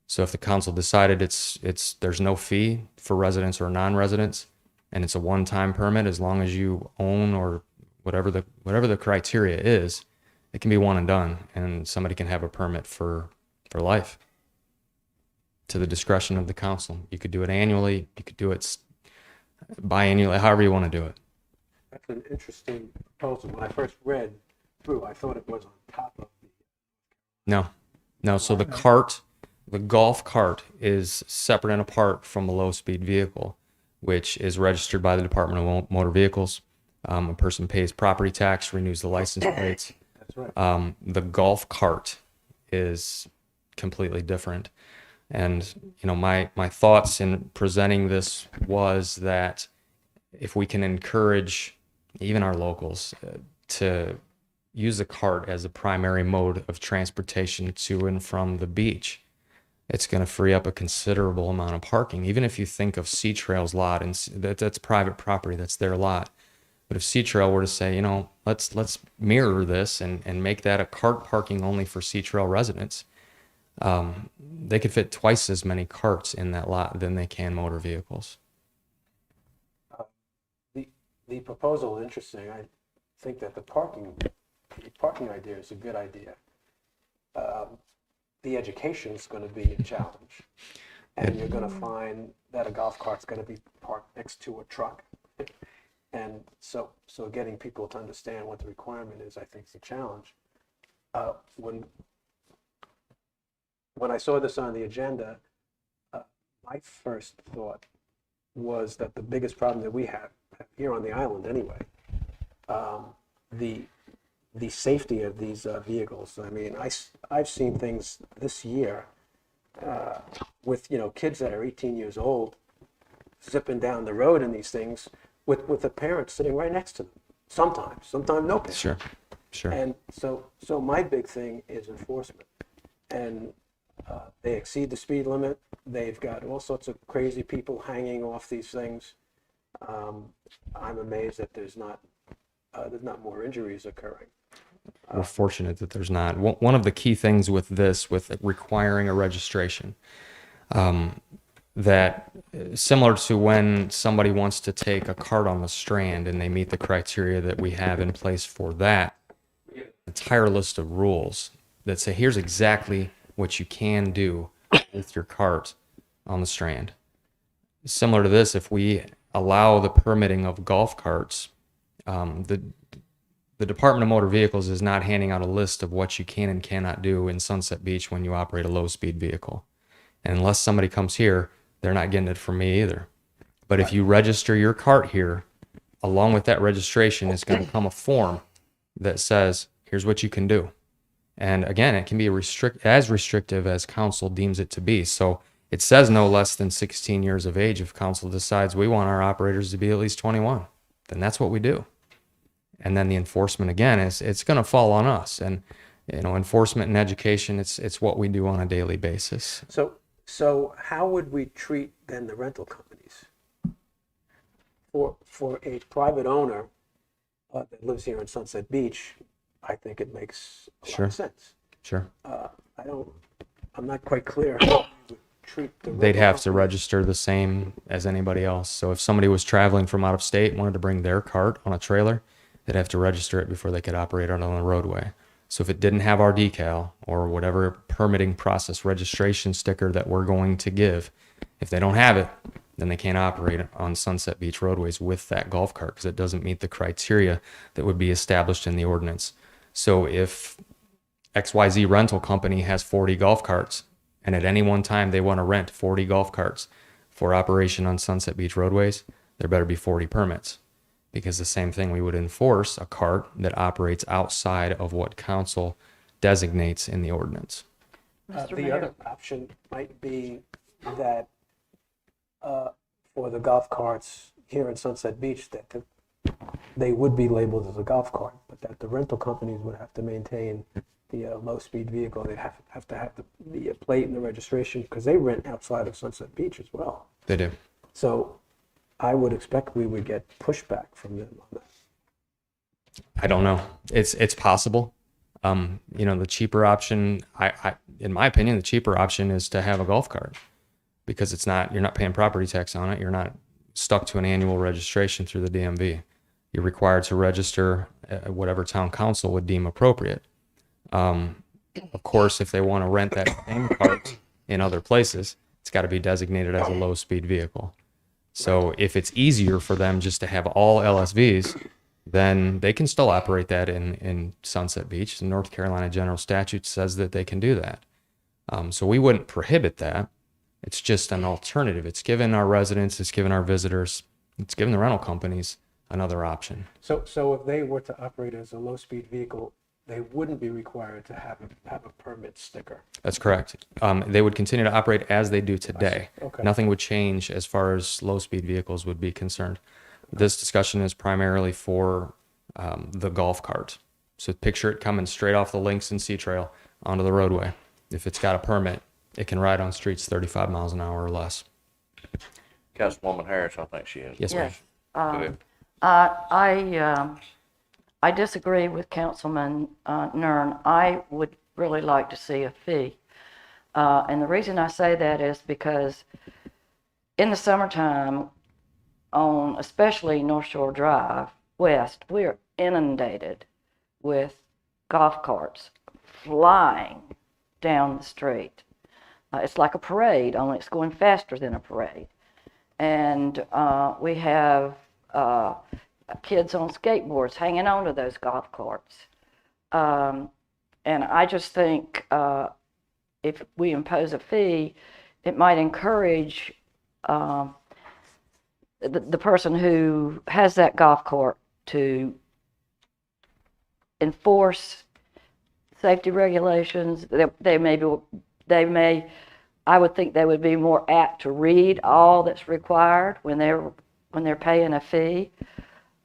So if the council decided there's no fee for residents or non-residents, and it's a one-time permit, as long as you own or whatever the criteria is, it can be one and done, and somebody can have a permit for life. To the discretion of the council. You could do it annually, you could do it biannually, however you want to do it. That's an interesting proposal. When I first read through, I thought it was on top of the. No. So the golf cart is separate and apart from a low-speed vehicle, which is registered by the Department of Motor Vehicles. A person pays property tax, renews the license plates. That's right. The golf cart is completely different. And, my thoughts in presenting this was that if we can encourage even our locals to use the cart as a primary mode of transportation to and from the beach, it's going to free up a considerable amount of parking. Even if you think of Sea Trail's lot, and that's private property, that's their lot. But if Sea Trail were to say, let's mirror this and make that a cart parking only for Sea Trail residents, they could fit twice as many carts in that lot than they can motor vehicles. The proposal is interesting. I think that the parking idea is a good idea. The education is going to be a challenge, and you're going to find that a golf cart's going to be parked next to a truck, and so getting people to understand what the requirement is, I think, is a challenge. When I saw this on the agenda, my first thought was that the biggest problem that we have here on the island anyway, the safety of these vehicles. I mean, I've seen things this year with kids that are 18 years old zipping down the road in these things with the parents sitting right next to them. Sometimes no parents. Sure. And so my big thing is enforcement. And they exceed the speed limit. They've got all sorts of crazy people hanging off these things. I'm amazed that there's not more injuries occurring. We're fortunate that there's not. One of the key things with requiring a registration, that similar to when somebody wants to take a cart on the Strand and they meet the criteria that we have in place for that, entire list of rules that say here's exactly what you can do with your cart on the Strand. Similar to this, if we allow the permitting of golf carts, the Department of Motor Vehicles is not handing out a list of what you can and cannot do in Sunset Beach when you operate a low-speed vehicle. And unless somebody comes here, they're not getting it from me either. But if you register your cart here, along with that registration is going to come a form that says, here's what you can do. And again, it can be as restrictive as council deems it to be. So it says no less than 16 years of age. If council decides we want our operators to be at least 21, then that's what we do. And then the enforcement, again, it's going to fall on us. And, enforcement and education, it's what we do on a daily basis. So how would we treat then the rental companies? For a private owner that lives here in Sunset Beach, I think it makes a lot of sense. Sure. I'm not quite clear how we would treat the They'd rental have to companies. register the same as anybody else. So if somebody was traveling from out of state and wanted to bring their cart on a trailer, they'd have to register it before they could operate it on the roadway. So if it didn't have our decal or whatever permitting process registration sticker that we're going to give, if they don't have it, then they can't operate on Sunset Beach roadways with that golf cart because it doesn't meet the criteria that would be established in the ordinance. So if XYZ rental company has 40 golf carts and at any one time they want to rent 40 golf carts for operation on Sunset Beach roadways, there better be 40 permits. Because the same thing, we would enforce a cart that operates outside of what council designates in the ordinance. Mr. The Mayor. other option might be that for the golf carts here in Sunset Beach, that they would be labeled as a golf cart, but that the rental companies would have to maintain the low-speed vehicle. They'd have to have the plate and the registration because they rent outside of Sunset Beach as well. They do. So I would expect we would get pushback from them on that. I don't know. It's possible. The cheaper option, in my opinion, the cheaper option is to have a golf cart because you're not paying property tax on it. You're not stuck to an annual registration through the DMV. You're required to register whatever town council would deem appropriate. Of course, if they want to rent that same cart in other places, it's got to be designated as a low-speed vehicle. So if it's easier for them just to have all LSVs, then they can still operate that in Sunset Beach. The North Carolina General Statute says that they can do that. So we wouldn't prohibit that. It's just an alternative. It's given our residents, it's given our visitors, it's given the rental companies another option. So if they were to operate as a low-speed vehicle, they wouldn't be required to have a permit sticker. That's correct. They would continue to operate as they do today. Okay. Nothing would change as far as low-speed vehicles would be concerned. This discussion is primarily for the golf cart. So picture it coming straight off the Links Sea Trail onto the roadway. If it's got a permit, it can ride on streets 35 miles an hour or less. Councilwoman Harris, I think she is. Yes, ma'am. Yes. Go ahead. I disagree with Councilman Nern. I would really like to see a fee. And the reason I say that is because in the summertime, on especially North Shore Drive West, we are inundated with golf carts flying down the street. It's like a parade, only it's going faster than a parade. And we have kids on skateboards hanging on to those golf carts. And I just think if we impose a fee, it might encourage the person who has that golf cart to enforce safety regulations. I would think they would be more apt to read all that's required when they're paying a fee.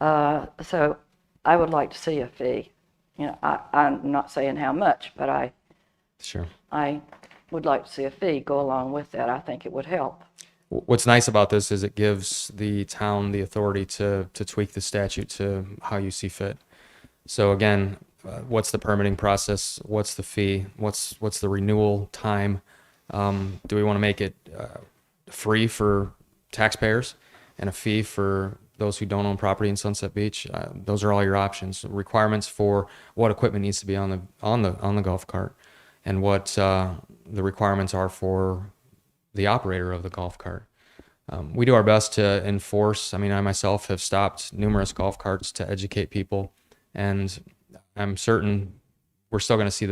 So I would like to see a fee. I'm not saying how much, but Sure. I would like to see a fee go along with that. I think it would help. What's nice about this is it gives the town the authority to tweak the statute to how you see fit. So again, what's the permitting process? What's the fee? What's the renewal time? Do we want to make it free for taxpayers and a fee for those who don't own property in Sunset Beach. Those are all your options. Requirements for what equipment needs to be on the golf cart, and what the requirements are for the operator of the golf cart. We do our best to enforce. I mean, I myself have stopped numerous golf carts to educate people, and I'm certain we're still going to see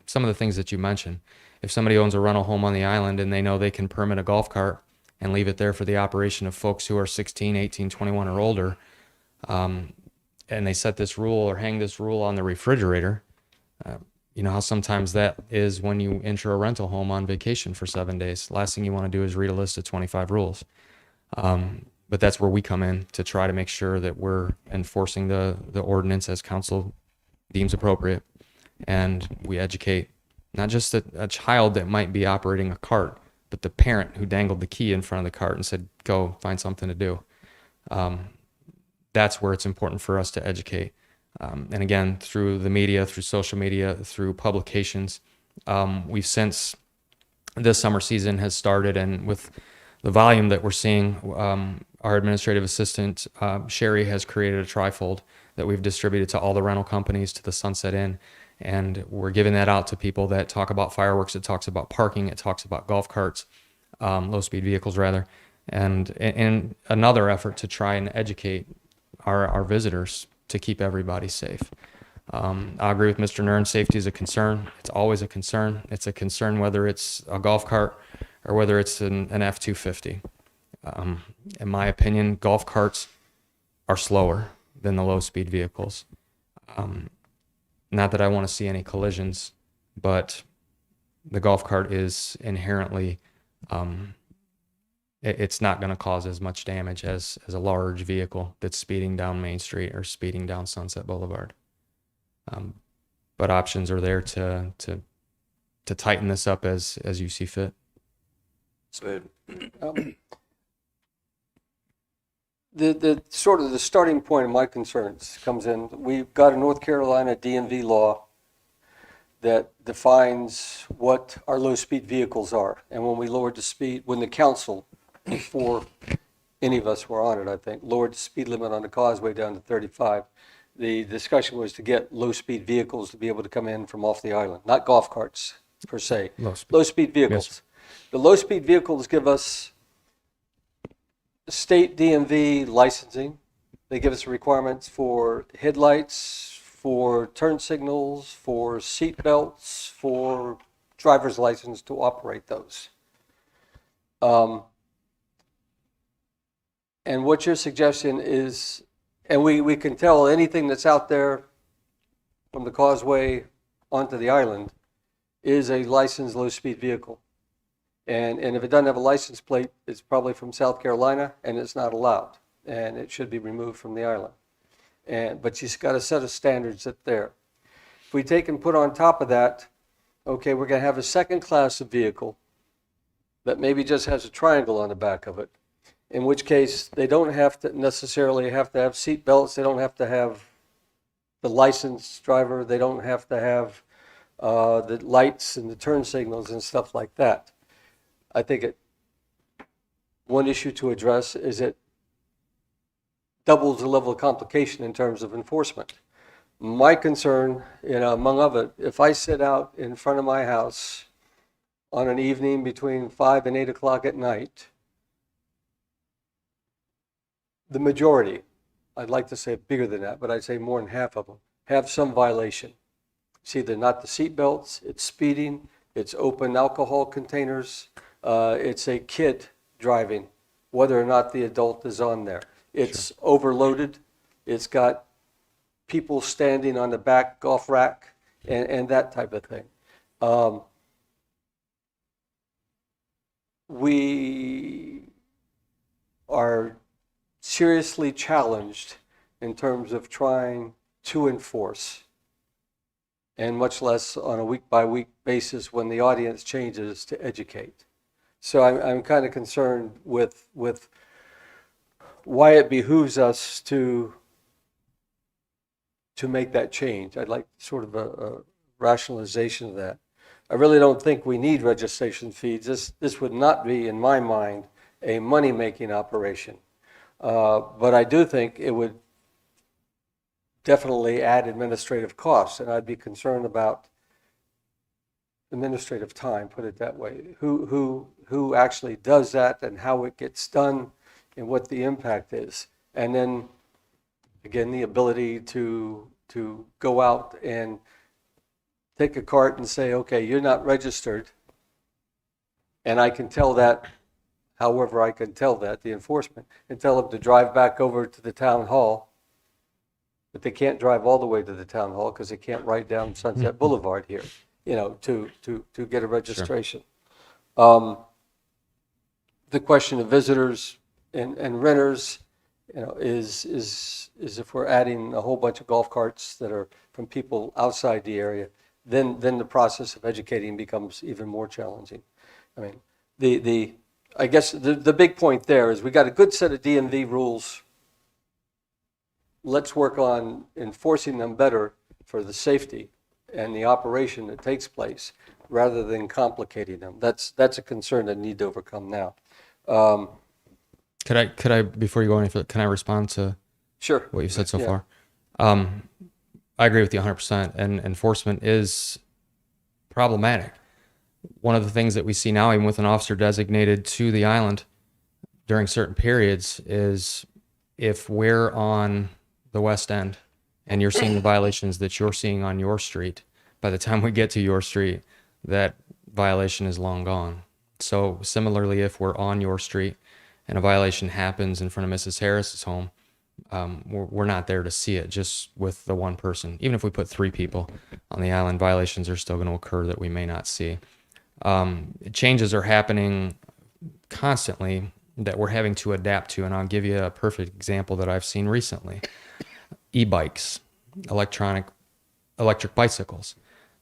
some of the things that you mentioned. If somebody owns a rental home on the island and they know they can permit a golf cart and leave it there for the operation of folks who are 16, 18, 21 or older, and they set this rule or hang this rule on the refrigerator, you know how sometimes that is when you enter a rental home on vacation for 7 days. Last thing you want to do is read a list of 25 rules. But that's where we come in to try to make sure that we're enforcing the ordinance as council deems appropriate. And we educate not just a child that might be operating a cart, but the parent who dangled the key in front of the cart and said, go find something to do. That's where it's important for us to educate. And again, through the media, through social media, through publications, we've since this summer season has started, and with the volume that we're seeing, our administrative assistant, Sherry, has created a trifold that we've distributed to all the rental companies, to the Sunset Inn, and we're giving that out to people that talk about fireworks. It talks about parking. It talks about golf carts, low-speed vehicles, rather, and in another effort to try and educate our visitors to keep everybody safe. I agree with Mr. Nern. Safety is a concern. It's always a concern. It's a concern whether it's a golf cart or whether it's an F-250. In my opinion, golf carts are slower than the low-speed vehicles. Not that I want to see any collisions, but the golf cart is inherently, it's not going to cause as much damage as a large vehicle that's speeding down Main Street or speeding down Sunset Boulevard. But options are there to tighten this up as you see fit. The sort of the starting point of my concerns comes in, we've got a North Carolina DMV law that defines what our low-speed vehicles are. And when we lowered the speed, when the council, before any of us were on it, I think, lowered the speed limit on the causeway down to 35, the discussion was to get low-speed vehicles to be able to come in from off the island, not golf carts per se. Low-speed vehicles. Yes. The low-speed vehicles give us state DMV licensing. They give us requirements for headlights, for turn signals, for seat belts, for driver's license to operate those. And what your suggestion is, and we can tell anything that's out there from the causeway onto the island is a licensed low-speed vehicle. And if it doesn't have a license plate, it's probably from South Carolina, and it's not allowed, and it should be removed from the island. But you've got a set of standards that there. If we take and put on top of that, okay, we're going to have a second class of vehicle that maybe just has a triangle on the back of it, in which case they don't have to necessarily have to have seat belts, they don't have to have the licensed driver, they don't have to have the lights and the turn signals and stuff like that. I think one issue to address is it doubles the level of complication in terms of enforcement. My concern, among other, if I sit out in front of my house on an evening between 5 and 8 o'clock at night, the majority, I'd like to say bigger than that, but I'd say more than half of them, have some violation. It's either not the seat belts, it's speeding, it's open alcohol containers, it's a kid driving, whether or not the adult is on there. It's overloaded. It's got people standing on the back golf rack and that type of thing. We are seriously challenged in terms of trying to enforce, and much less on a week-by-week basis when the audience changes, to educate. So I'm kind of concerned with why it behooves us to make that change. I'd like sort of a rationalization of that. I really don't think we need registration fees. This would not be, in my mind, a money-making operation. But I do think it would definitely add administrative costs, and I'd be concerned about administrative time, put it that way. Who actually does that and how it gets done and what the impact is. And then, again, the ability to go out and take a cart and say, okay, you're not registered. And I can tell that, however I can tell that, the enforcement, and tell them to drive back over to the town hall. But they can't drive all the way to the town hall because they can't ride down Sunset Boulevard here, to get a registration. The question of visitors and renters, is if we're adding a whole bunch of golf carts that are from people outside the area, then the process of educating becomes even more challenging. I mean, I guess the big point there is we got a good set of DMV rules. Let's work on enforcing them better for the safety and the operation that takes place rather than complicating them. That's a concern that need to overcome now. Could I before you go any further, can I respond to Sure. what you've said so Yeah. far? I agree with you 100%, and enforcement is problematic. One of the things that we see now, even with an officer designated to the island during certain periods, is if we're on the West End and you're seeing the violations that you're seeing on your street, by the time we get to your street, that violation is long gone. So similarly, if we're on your street and a violation happens in front of Mrs. Harris's home, we're not there to see it just with the one person. Even if we put 3 people on the island, violations are still going to occur that we may not see. Changes are happening constantly that we're having to adapt to, and I'll give you a perfect example that I've seen recently. E-bikes, electric bicycles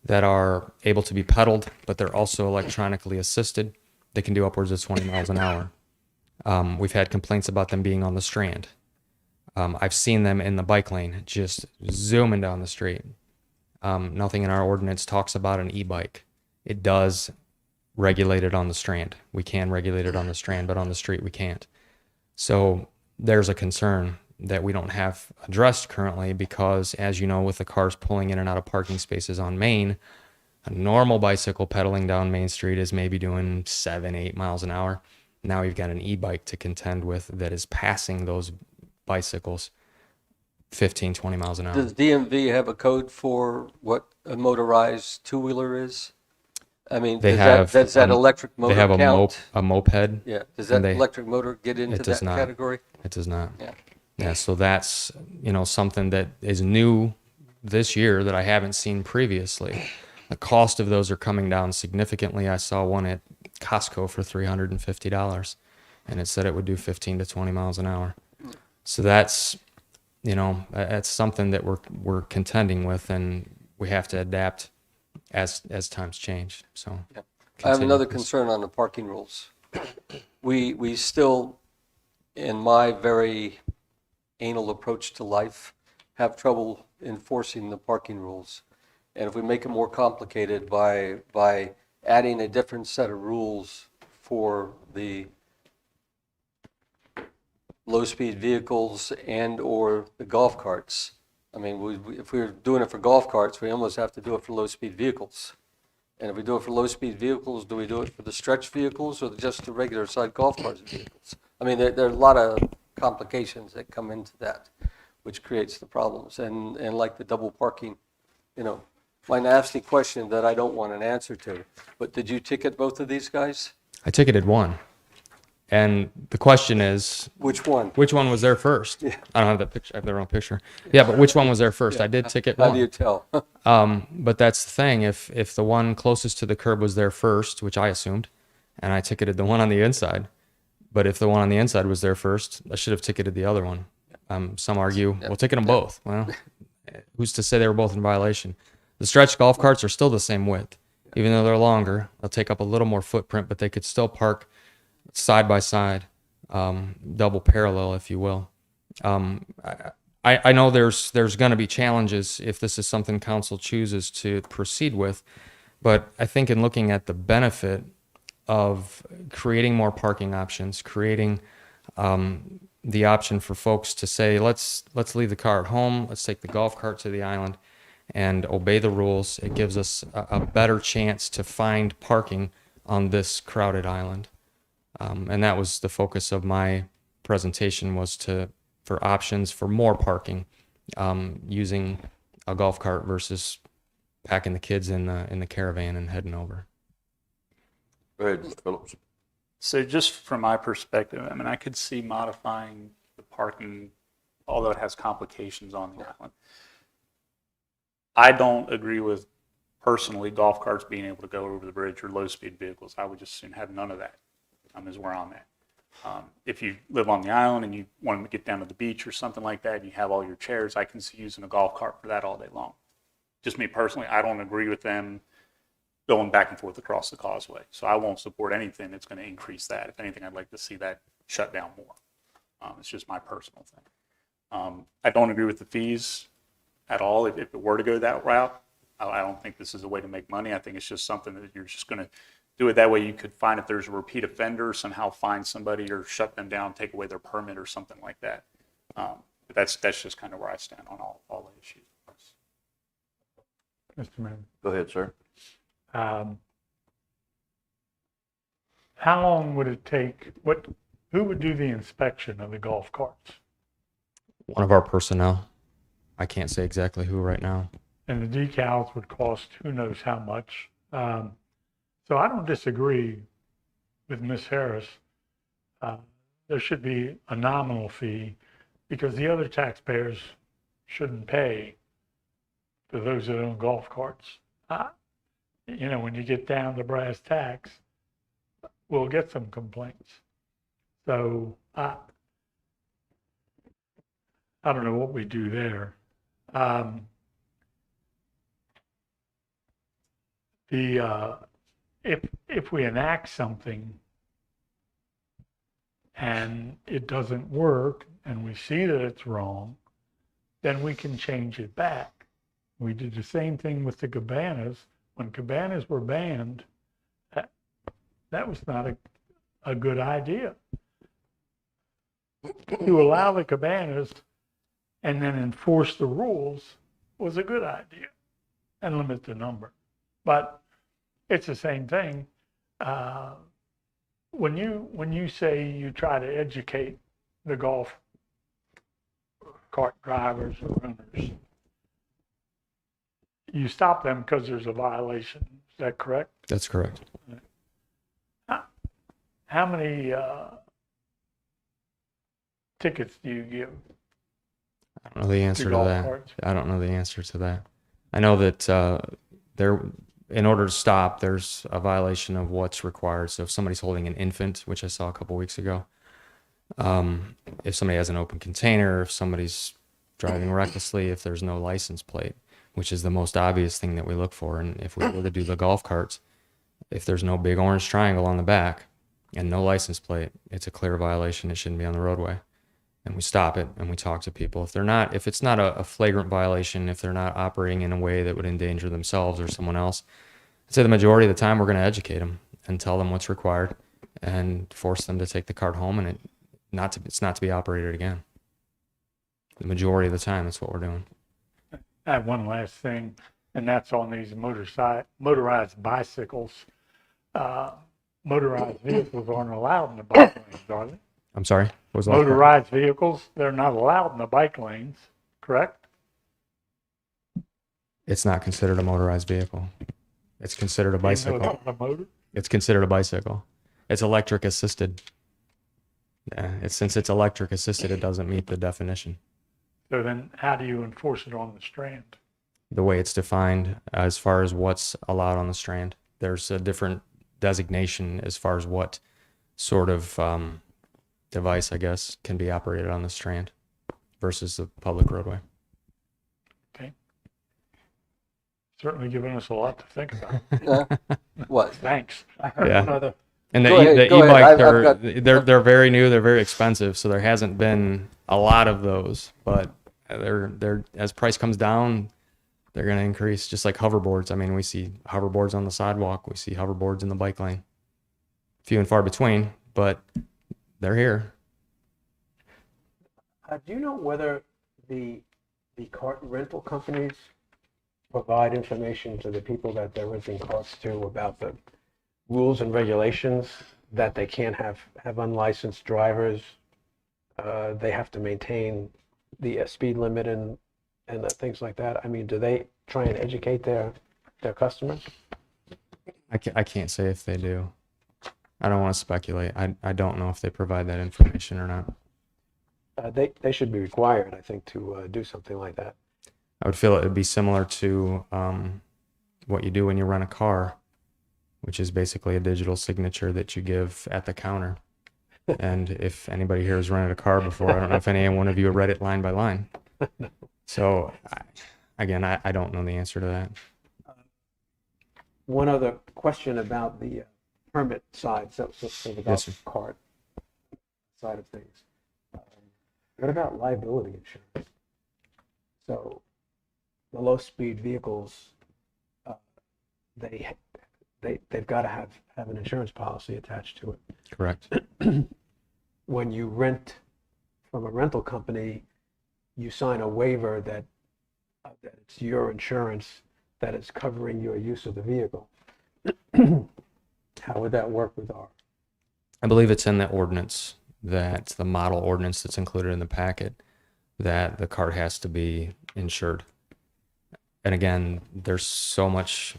that are able to be pedaled, but they're also electronically assisted. They can do upwards of 20 miles an hour. We've had complaints about them being on the Strand. I've seen them in the bike lane, just zooming down the street. Nothing in our ordinance talks about an e-bike. It does regulate it on the Strand. We can regulate it on the Strand, but on the street we can't. So there's a concern that we don't have addressed currently because, as you know, with the cars pulling in and out of parking spaces on Main, a normal bicycle pedaling down Main Street is maybe doing 7-8 miles an hour. Now you've got an e-bike to contend with that is passing those bicycles 15-20 miles an hour. Does DMV have a code for what a motorized two-wheeler is? I mean, They does that electric motor They have count? a moped. Yeah, does and that they- electric motor get into It does that not. category? It does not. Yeah. Yeah, so that's, something that is new this year that I haven't seen previously. The cost of those are coming down significantly. I saw one at Costco for $350, and it said it would do 15 to 20 miles an hour. So that's, that's something that we're contending with, and we have to adapt as times change. So I have another continue. concern on the parking rules. We still, in my very anal approach to life, have trouble enforcing the parking rules. And if we make it more complicated by adding a different set of rules for the low-speed vehicles and/or the golf carts. I mean, if we're doing it for golf carts, we almost have to do it for low-speed vehicles. And if we do it for low-speed vehicles, do we do it for the stretch vehicles or just the regular side golf carts and vehicles? I mean, there are a lot of complications that come into that, which creates the problems. And like the double parking, my nasty question that I don't want an answer to, but did you ticket both of these guys? I ticketed one. And the question is, Which one? which one was there first? I don't have that picture. I have the wrong picture. Yeah, but which one was there first? I did ticket How one. do you tell? But that's the thing. If the one closest to the curb was there first, which I assumed, and I ticketed the one on the inside, but if the one on the inside was there first, I should have ticketed the other one. Some argue, we'll ticket them both. Well, who's to say they were both in violation? The stretch golf carts are still the same width. Even though they're longer, they'll take up a little more footprint, but they could still park side by side, double parallel, if you will. I know there's going to be challenges if this is something council chooses to proceed with, but I think in looking at the benefit of creating more parking options, creating the option for folks to say, let's leave the car at home, let's take the golf cart to the island and obey the rules. It gives us a better chance to find parking on this crowded island. And that was the focus of my presentation, was for options for more parking, using a golf cart versus packing the kids in the caravan and heading over. Go ahead, Mr. Phillips. So just from my perspective, I mean, I could see modifying the parking, although it has complications on the island. I don't agree with, personally, golf carts being able to go over the bridge or low-speed vehicles. I would just soon have none of that, is where I'm at. If you live on the island and you want to get down to the beach or something like that, and you have all your chairs, I can see using a golf cart for that all day long. Just me personally, I don't agree with them going back and forth across the causeway. So I won't support anything that's going to increase that. If anything, I'd like to see that shut down more. It's just my personal thing. I don't agree with the fees at all. If it were to go that route, I don't think this is a way to make money. I think it's just something that you're just going to do it that way. You could find, if there's a repeat offender, somehow find somebody or shut them down, take away their permit or something like that. But that's just kind of where I stand on all the issues. Mr. Mayor. Go ahead, sir. How long would it take? Who would do the inspection of the golf carts? One of our personnel. I can't say exactly who right now. And the decals would cost who knows how much. So I don't disagree with Ms. Harris. There should be a nominal fee because the other taxpayers shouldn't pay for those that own golf carts. When you get down to brass tacks, we'll get some complaints. So I don't know what we do there. If we enact something and it doesn't work and we see that it's wrong, then we can change it back. We did the same thing with the cabanas. When cabanas were banned, that was not a good idea. To allow the cabanas and then enforce the rules was a good idea, and limit the number. But it's the same thing. When you say you try to educate the golf cart drivers or owners, you stop them because there's a violation. Is that correct? That's correct. How many tickets do you give? I don't know the answer to golf that. carts? I don't know the answer to that. I know that in order to stop, there's a violation of what's required. So if somebody's holding an infant, which I saw a couple weeks ago, if somebody has an open container, if somebody's driving recklessly, if there's no license plate, which is the most obvious thing that we look for. And if we were to do the golf carts, if there's no big orange triangle on the back and no license plate, it's a clear violation. It shouldn't be on the roadway. And we stop it and we talk to people. If it's not a flagrant violation, if they're not operating in a way that would endanger themselves or someone else, I'd say the majority of the time we're going to educate them and tell them what's required and force them to take the cart home, and it's not to be operated again. The majority of the time, that's what we're doing. I have one last thing, and that's on these motorized bicycles. Motorized vehicles aren't allowed in the bike lanes, are they? I'm sorry? What was the last part? Motorized vehicles, they're not allowed in the bike lanes, correct? It's not considered a motorized vehicle. It's considered a Even though it's bicycle. not a motor? It's considered a bicycle. It's electric assisted. Yeah, since it's electric assisted, it doesn't meet the definition. So then how do you enforce it on the Strand? The way it's defined as far as what's allowed on the Strand, there's a different designation as far as what sort of device, I guess, can be operated on the Strand versus the public roadway. Okay. Certainly giving us a lot to think about. What? Thanks. Yeah. And Go ahead, the go ahead. e-bikes they're very new, they're very expensive, so there hasn't been a lot of those, but they're as price comes down, they're going to increase, just like hoverboards. I mean, we see hoverboards on the sidewalk, we see hoverboards in the bike lane. few and far between, but they're here. Do you know whether the cart rental companies provide information to the people that they're renting carts to about the rules and regulations that they can't have unlicensed drivers? They have to maintain the speed limit and things like that. I mean, do they try and educate their customers? I can't say if they do. I don't want to speculate. I don't know if they provide that information or not. They should be required, I think, to do something like that. I would feel it would be similar to what you do when you rent a car, which is basically a digital signature that you give at the counter. And if anybody here has rented a car before, I don't know if any one of you have read it line by line. So, again, I don't know the answer to that. One other question about the permit side, so the Yes, golf sir. cart side of things. What about liability insurance? So the low-speed vehicles, they've got to have an insurance policy attached to it. Correct. When you rent from a rental company, you sign a waiver that it's your insurance that is covering your use of the vehicle. How would that work with our? I believe it's in the ordinance, that the model ordinance that's included in the packet, that the cart has to be insured. And again, there's so much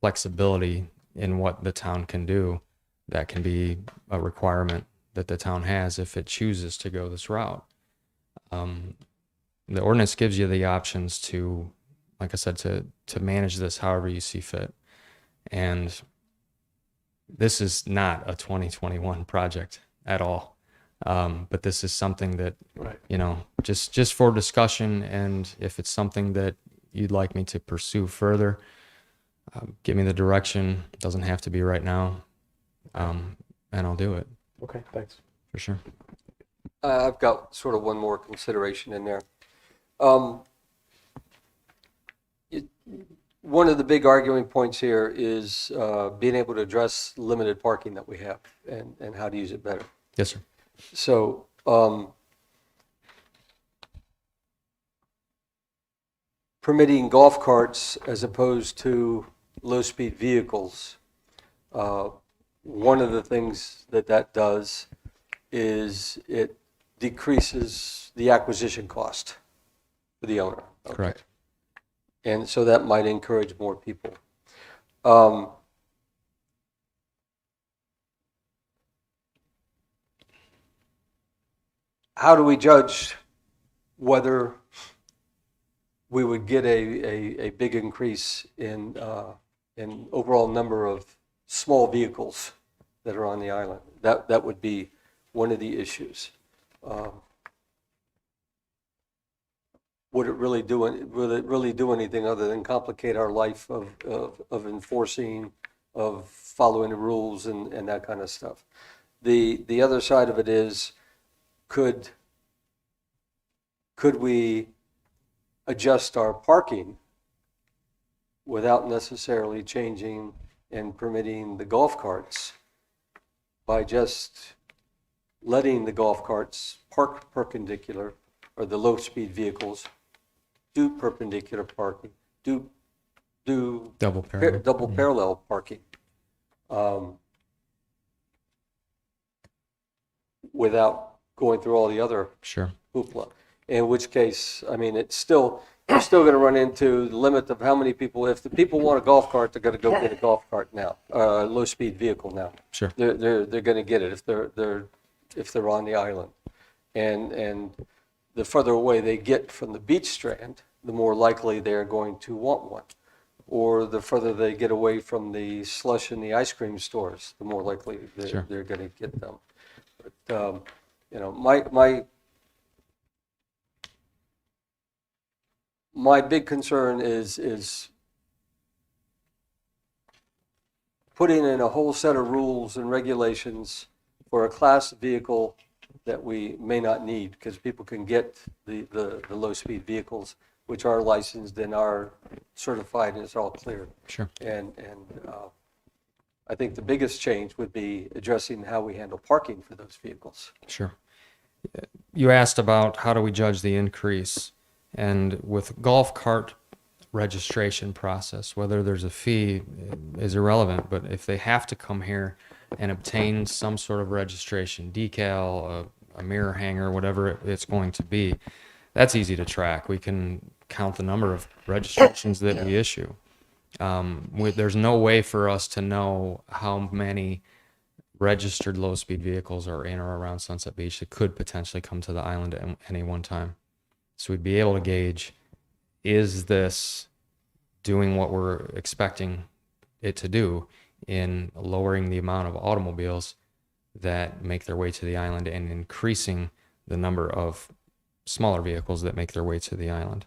flexibility in what the town can do that can be a requirement that the town has if it chooses to go this route. The ordinance gives you the options to, like I said, to manage this however you see fit. And this is not a 2021 project at all. But this is something that, Right. you know, just for discussion, and if it's something that you'd like me to pursue further, give me the direction. It doesn't have to be right now. And I'll do it Okay, thanks. for sure. I've got sort of one more consideration in there. One of the big arguing points here is being able to address limited parking that we have and how to use it better. Yes, sir. So, permitting golf carts as opposed to low-speed vehicles, one of the things that does is it decreases the acquisition cost for the owner. Okay. Correct. And so that might encourage more people. How do we judge whether we would get a big increase in overall number of small vehicles that are on the island? That would be one of the issues. Would it really do anything other than complicate our life of enforcing, of following the rules and that kind of stuff? The other side of it is, could we adjust our parking without necessarily changing and permitting the golf carts by just letting the golf carts park perpendicular, or the low-speed vehicles do perpendicular parking, do Double parallel. double parallel parking, without going through all the other Sure. hoopla. In which case, I mean, you're still going to run into the limit of how many people. If the people want a golf cart, they're going to go get a golf cart now, low-speed vehicle now. Sure. They're going to get it if they're on the island, and the further away they get from the beach strand, the more likely they're going to want one. Or the further they get away from the slush in the ice cream stores, the more likely Sure. they're going to get them. But my big concern is putting in a whole set of rules and regulations for a class of vehicle that we may not need, because people can get the low-speed vehicles, which are licensed and are certified and it's all clear. Sure. And I think the biggest change would be addressing how we handle parking for those vehicles. Sure. You asked about how do we judge the increase, and with golf cart registration process, whether there's a fee is irrelevant, but if they have to come here and obtain some sort of registration, decal, a mirror hanger, whatever it's going to be, that's easy to track. We can count the number of registrations that we issue. There's no way for us to know how many registered low-speed vehicles are in or around Sunset Beach that could potentially come to the island at any one time. So we'd be able to gauge, is this doing what we're expecting it to do in lowering the amount of automobiles that make their way to the island and increasing the number of smaller vehicles that make their way to the island.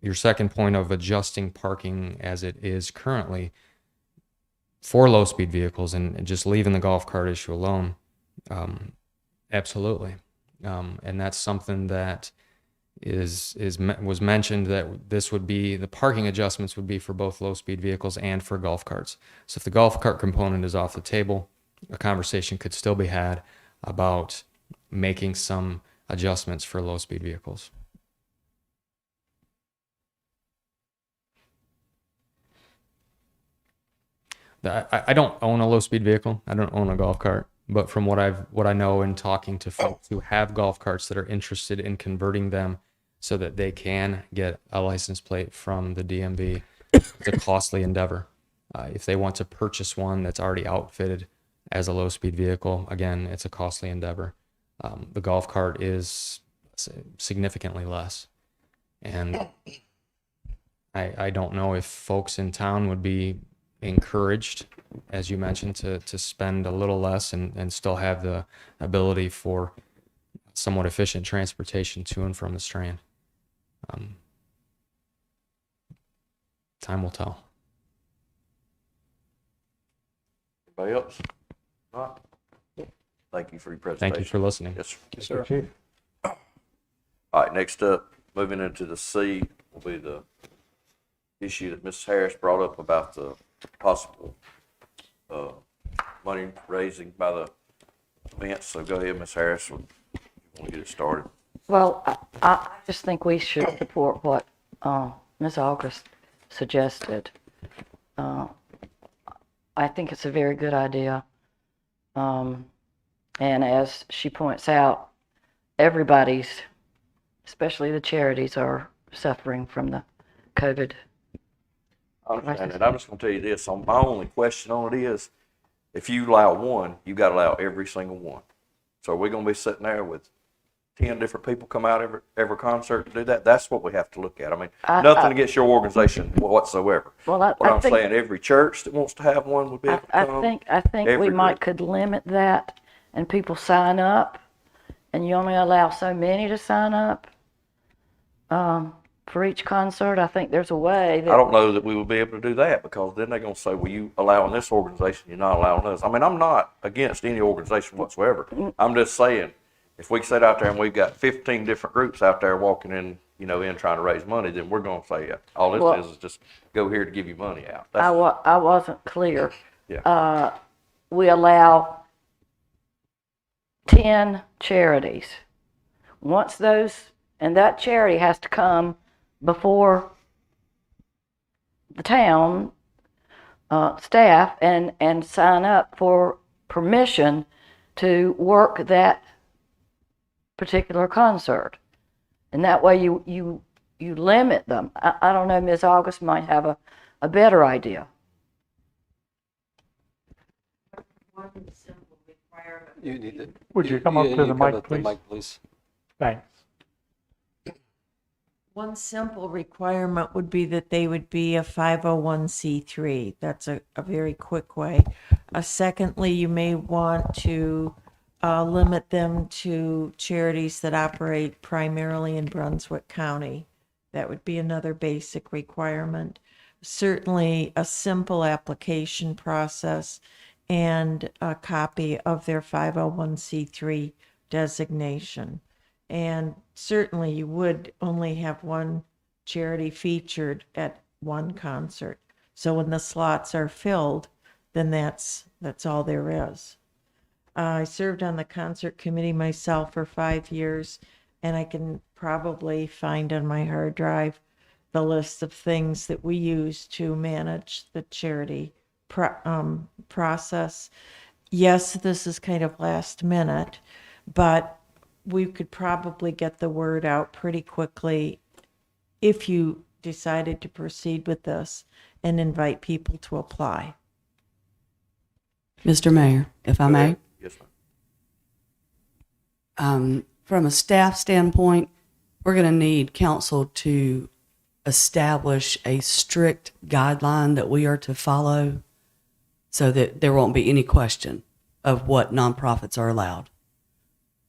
Your second point of adjusting parking as it is currently for low-speed vehicles and just leaving the golf cart issue alone, absolutely. And that's something that was mentioned, that this would be, the parking adjustments would be for both low-speed vehicles and for golf carts. So if the golf cart component is off the table, a conversation could still be had about making some adjustments for low-speed vehicles. I don't own a low-speed vehicle. I don't own a golf cart. But from what I know in talking to folks who have golf carts that are interested in converting them so that they can get a license plate from the DMV, it's a costly endeavor. If they want to purchase one that's already outfitted as a low-speed vehicle, again, it's a costly endeavor. The golf cart is significantly less. And I don't know if folks in town would be encouraged, as you mentioned, to spend a little less and still have the ability for somewhat efficient transportation to and from the Strand. Time will tell. Anybody else? Not? Thank you for your presentation. Thank you for listening. Yes, sir. Yes, sir. Chief. All right, next up, moving into the C, will be the issue that Mrs. Harris brought up about the possible money raising by the events. So go ahead, Ms. Harris, if you want to get it started. Well, I just think we should support what Ms. August suggested. I think it's a very good idea. And as she points out, everybody's, especially the charities, are suffering from the COVID. I understand that. I'm just going to tell you this. My only question on it is, if you allow one, you got to allow every single one. So are we going to be sitting there with 10 different people come out every concert to do that? That's what we have to look at. I mean, nothing against your organization whatsoever. Well, What I'm saying, every church that wants to have one would be able to come. I think we Every might group. could limit that, and people sign up, and you only allow so many to sign up for each concert. I think there's a way that. I don't know that we would be able to do that, because then they're going to say, well, you allowing this organization, you're not allowing us. I mean, I'm not against any organization whatsoever. I'm just saying, if we sit out there and we've got 15 different groups out there walking in, in trying to raise money, then we're going to say, all this is just go here to give you money out. I wasn't clear. Yeah. We allow 10 charities. Once and that charity has to come before the town staff and sign up for permission to work that particular concert. And that way you limit them. I don't know, Ms. August might have a better idea. You need to. Would you come up to the mic, please? Thanks. One simple requirement would be that they would be a 501c3. That's a very quick way. Secondly, you may want to limit them to charities that operate primarily in Brunswick County. That would be another basic requirement. Certainly a simple application process and a copy of their 501c3 designation. And certainly you would only have one charity featured at one concert. So when the slots are filled, then that's all there is. I served on the concert committee myself for 5 years, and I can probably find on my hard drive the list of things that we use to manage the charity process. Yes, this is kind of last minute, but we could probably get the word out pretty quickly if you decided to proceed with this and invite people to apply. Mr. Mayor, if I may. Yes, ma'am. From a staff standpoint, we're going to need council to establish a strict guideline that we are to follow so that there won't be any question of what nonprofits are allowed.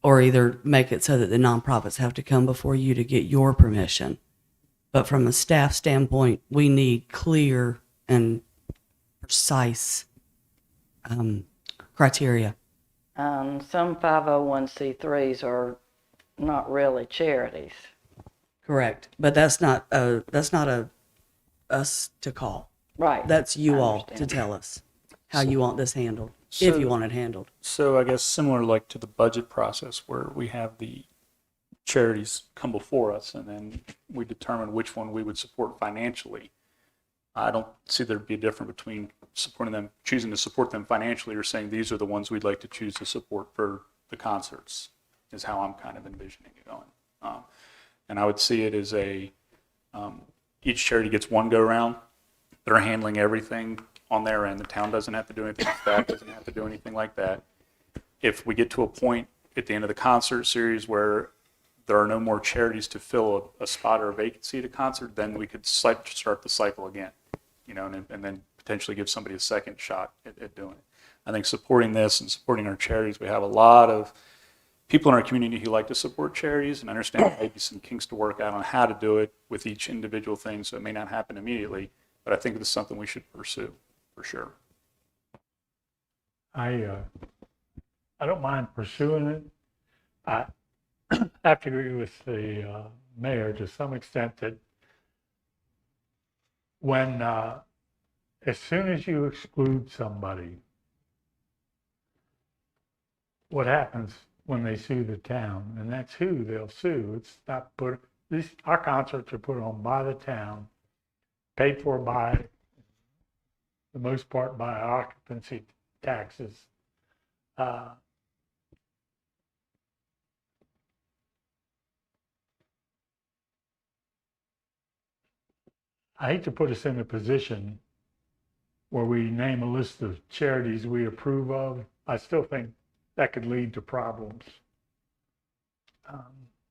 Or either make it so that the nonprofits have to come before you to get your permission. But from a staff standpoint, we need clear and precise criteria. Some 501c3s are not really charities. Correct. But that's not us to call. Right. That's you I all to understand. tell us how you want this handled, if you want it handled. So I guess similar like to the budget process where we have the charities come before us and then we determine which one we would support financially. I don't see there'd be a difference between supporting them, choosing to support them financially or saying these are the ones we'd like to choose to support for the concerts is how I'm kind of envisioning it going. And I would see it as each charity gets one go round. They're handling everything on their end. The town doesn't have to do anything. Staff doesn't have to do anything like that. If we get to a point at the end of the concert series where there are no more charities to fill a spot or a vacancy at a concert, then we could start the cycle again, and then potentially give somebody a second shot at doing it. I think supporting this and supporting our charities, we have a lot of people in our community who like to support charities and understand there may be some kinks to work out on how to do it with each individual thing, so it may not happen immediately, but I think it's something we should pursue for sure. I don't mind pursuing it. I have to agree with the mayor to some extent that when, as soon as you exclude somebody, what happens when they sue the town? And that's who they'll sue. It's not our concerts are put on by the town, paid for by, the most part, by occupancy taxes. I hate to put us in a position where we name a list of charities we approve of. I still think that could lead to problems.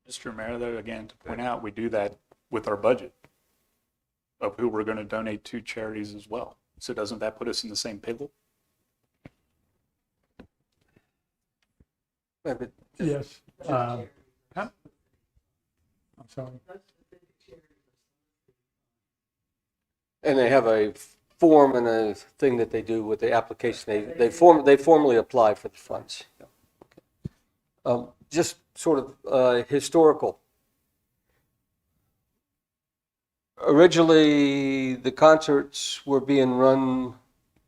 Mr. Mayor, though, again, to point out, we do that with our budget of who we're going to donate to charities as well. So doesn't that put us in the same pickle? Yes. I'm sorry. And they have a form and a thing that they do with the application. They formally apply for the funds. Just sort of historical. Originally, the concerts were being run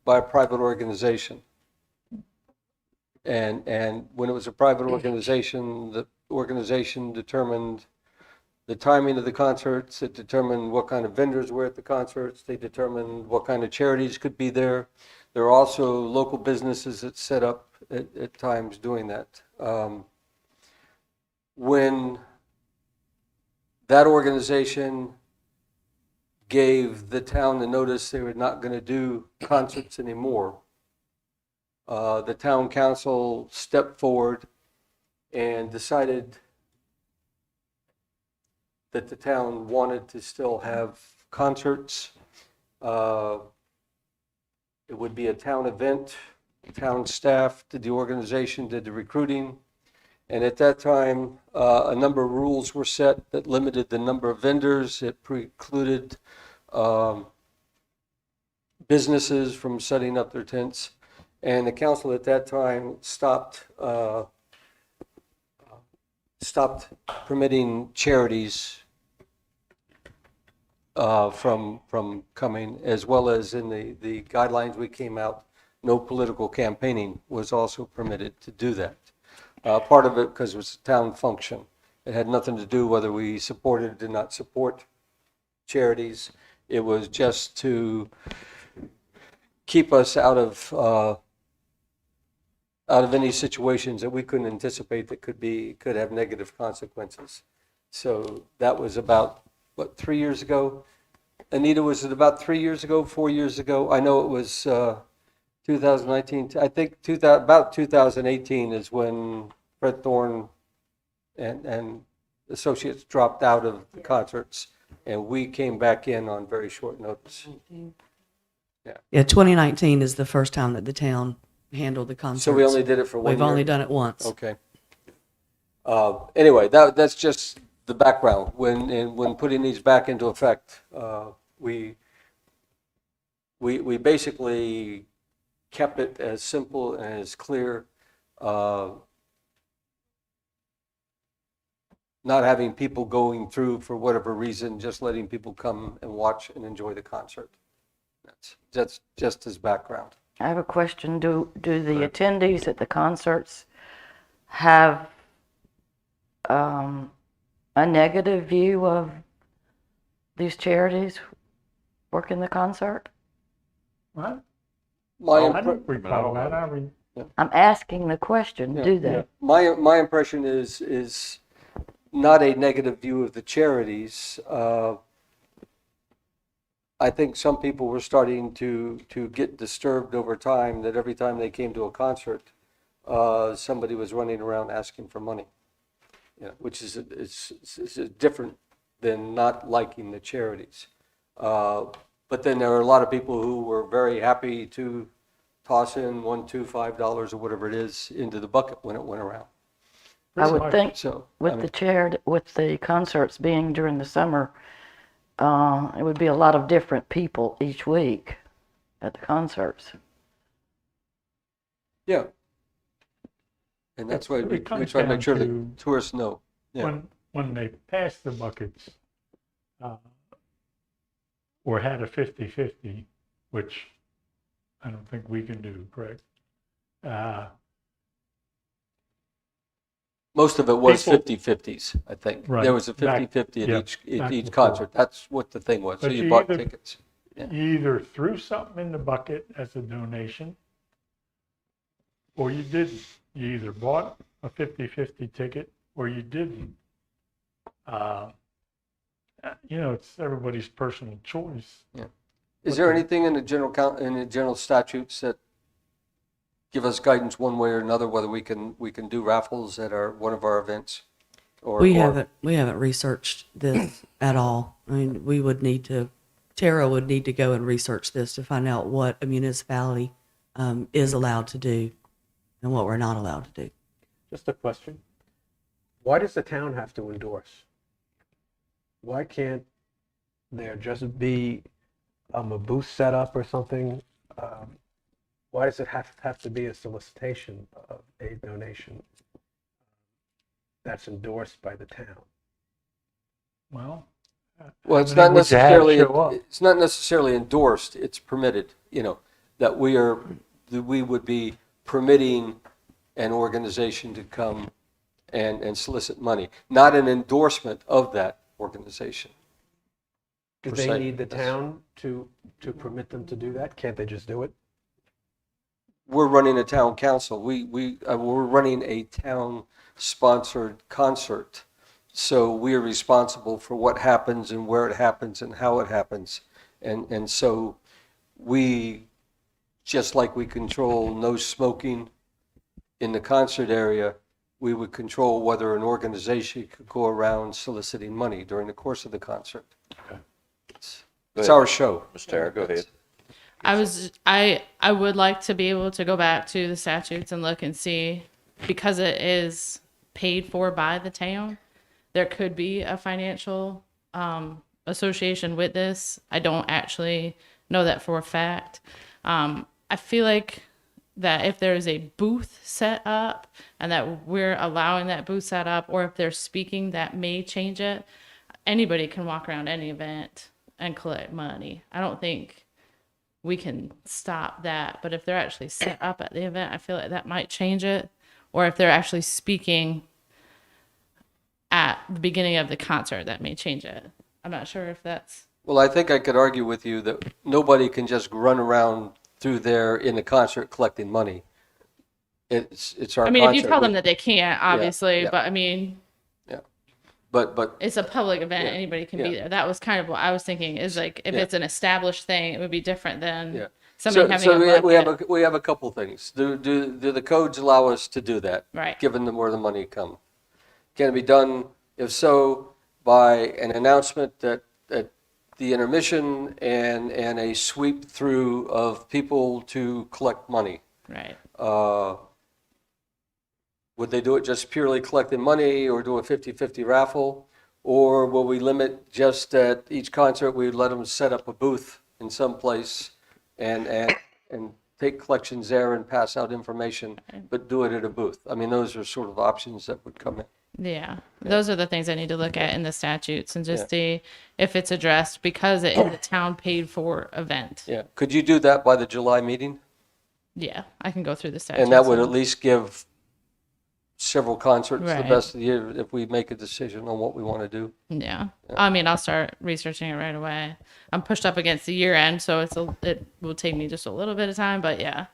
by a private organization. And when it was a private organization, the organization determined the timing of the concerts. It determined what kind of vendors were at the concerts. They determined what kind of charities could be there. There are also local businesses that set up at times doing that. When that organization gave the town the notice they were not going to do concerts anymore, the town council stepped forward and decided that the town wanted to still have concerts. It would be a town event. Town staff did the organization, did the recruiting. And at that time, a number of rules were set that limited the number of vendors. It precluded businesses from setting up their tents. And the council at that time stopped permitting charities from coming, as well as in the guidelines we came out no political campaigning was also permitted to do that. Part of it because it was a town function. It had nothing to do whether we supported or did not support charities. It was just to keep us out of any situations that we couldn't anticipate that could have negative consequences. So that was about, what, 3 years ago? Anita, was it about 3 years ago, 4 years ago? I know it was 2019. I think about 2018 is when Fred Thorne and associates dropped out of the concerts, and we came back in on very short notice. Yeah, 2019 is the first time that the town handled the concerts. So we only did it for 1 year? We've only done it once. Okay. Anyway, that's just the background. When putting these back into effect, we basically kept it as simple and as clear, not having people going through for whatever reason, just letting people come and watch and enjoy the concert. That's just as background. I have a question. Do the attendees at the concerts have a negative view of these charities working the concert? What? My I don't recall that. I'm asking the question, do they? My impression is not a negative view of the charities. I think some people were starting to get disturbed over time, that every time they came to a concert, somebody was running around asking for money, which is different than not liking the charities. But then there are a lot of people who were very happy to toss in $1, $2, $5 or whatever it is into the bucket when it went around. I would think So, with the concerts being during the summer, it would be a lot of different people each week at the concerts. Yeah. And that's why we It comes try to make down sure the to tourists know. Yeah. when they passed the buckets, or had a 50-50, which I don't think we can do, correct? Most of it was People- 50-50s, I think. Right. There was a Back- 50-50 yeah, at back each before. concert. That's what the thing was. So But you you bought either- tickets. Yeah. You either threw something in the bucket as a donation, or you didn't. You either bought a 50-50 ticket or you didn't. It's everybody's personal choice. Is there anything in the general statutes that give us guidance one way or another whether we can do raffles at one of our events? We haven't researched this at all. I mean, Tara would need to go and research this to find out what a municipality is allowed to do and what we're not allowed to do. Just a question. Why does the town have to endorse? Why can't there just be a booth set up or something? Why does it have to be a solicitation of a donation that's endorsed by the town? Well, Well, it's how not many would you have it's not necessarily endorsed. It's permitted. That we would be permitting an organization to come and solicit money, not an endorsement of that organization. Do per they se. need the town to permit them to do that? Can't they just do it? We're running a town council. We're running a town-sponsored concert. So we are responsible for what happens and where it happens and how it happens. And so we, just like we control no smoking in the concert area, we would control whether an organization could go around soliciting money during the course of the concert. It's our show. Ms. Tara, go ahead. I would like to be able to go back to the statutes and look and see, because it is paid for by the town, there could be a financial association with this. I don't actually know that for a fact. I feel like that if there is a booth set up and that we're allowing that booth set up, or if they're speaking, that may change it. Anybody can walk around any event and collect money. I don't think we can stop that. But if they're actually set up at the event, I feel like that might change it. Or if they're actually speaking at the beginning of the concert, that may change it. I'm not sure if that's. Well, I think I could argue with you that nobody can just run around through there in the concert collecting money. It's our I mean, if you concert. tell them that they can't, obviously, yeah. but I mean, But it's a public event. Yeah, Anybody can be yeah. there. That was kind of what I was thinking. Is like if Yeah. it's an established thing, it would be different than Yeah. somebody having a we have a couple things. Do the codes allow us to do that? Right. Given them where the money come, can it be done? If so, by an announcement that the intermission and a sweep through of people to collect money. right. Would they do it just purely collecting money, or do a 50-50 raffle? Or will we limit just at each concert, we'd let them set up a booth in some place and take collections there and pass out information, but do it at a booth? I mean, those are sort of options that would come in. Yeah, those are the things I need to look at in the statutes and just Yeah. see if it's addressed because it is a town paid for event. Yeah, could you do that by the July meeting? Yeah, I can go through the statutes. And that would at least give several concerts the Right. best of the year if we make a decision on what we want to do. Yeah. I mean, I'll start researching it right away. I'm pushed up against the year end, so it will take me just a little bit of time, but yeah,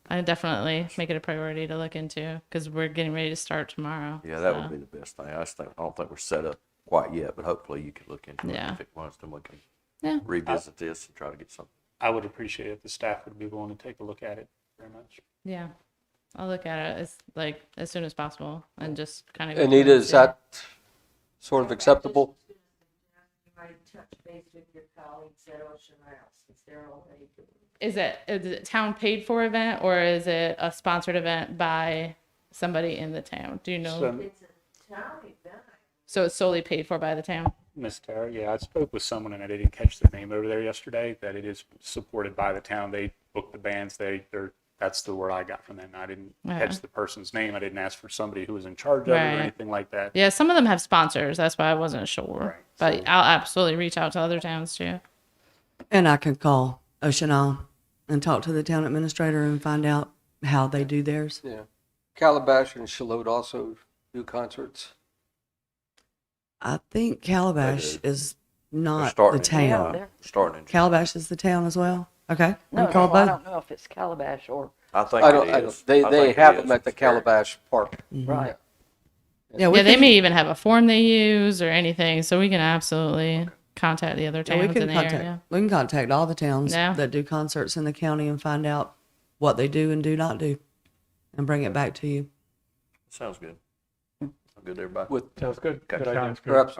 I definitely make it a priority to look into because we're getting ready to start tomorrow. Yeah, that so. would be the best thing. I don't think we're set up quite yet, but hopefully you could look into it. Yeah. If it was, then we can Yeah. revisit this and try to get something. I would appreciate if the staff would be willing to take a look at it very much. Yeah. I'll look at it as soon as possible and just kind of. Anita, is that sort of acceptable? Is it town paid for event or is it a sponsored event by somebody in the town? Do you know? So, So it's solely paid for by the town? Ms. Tara, yeah, I spoke with someone and I didn't catch the name over there yesterday, that it is supported by the town. They book the bands, that's the word I got from them. I didn't catch the person's name. I didn't ask for somebody who was in charge of it or Right. anything like that. Yeah, some of them have sponsors. That's why I wasn't sure. Right, But so- I'll absolutely reach out to other towns too. And I can call Ocean Isle and talk to the town administrator and find out how they do theirs. Yeah. Calabash and Shalot also do concerts. I think Calabash They do. is They're not the starting in town. Yeah, July. they're- Starting in July. Calabash is the town as well? Okay. No, we call no, I both. don't know if it's Calabash or, I think I don't, it I is. don't, they I think it have is. them at the It's very- Calabash Park. right. Yeah, we Yeah, they can, may even have a form they use or anything, so we can absolutely contact the other yeah, we towns can in the contact. area. We can contact all the towns Yeah. that do concerts in the county and find out what they do and do not do, and bring it back to you. Sounds good. Good, everybody. With, Sounds good. Okay. Good idea. perhaps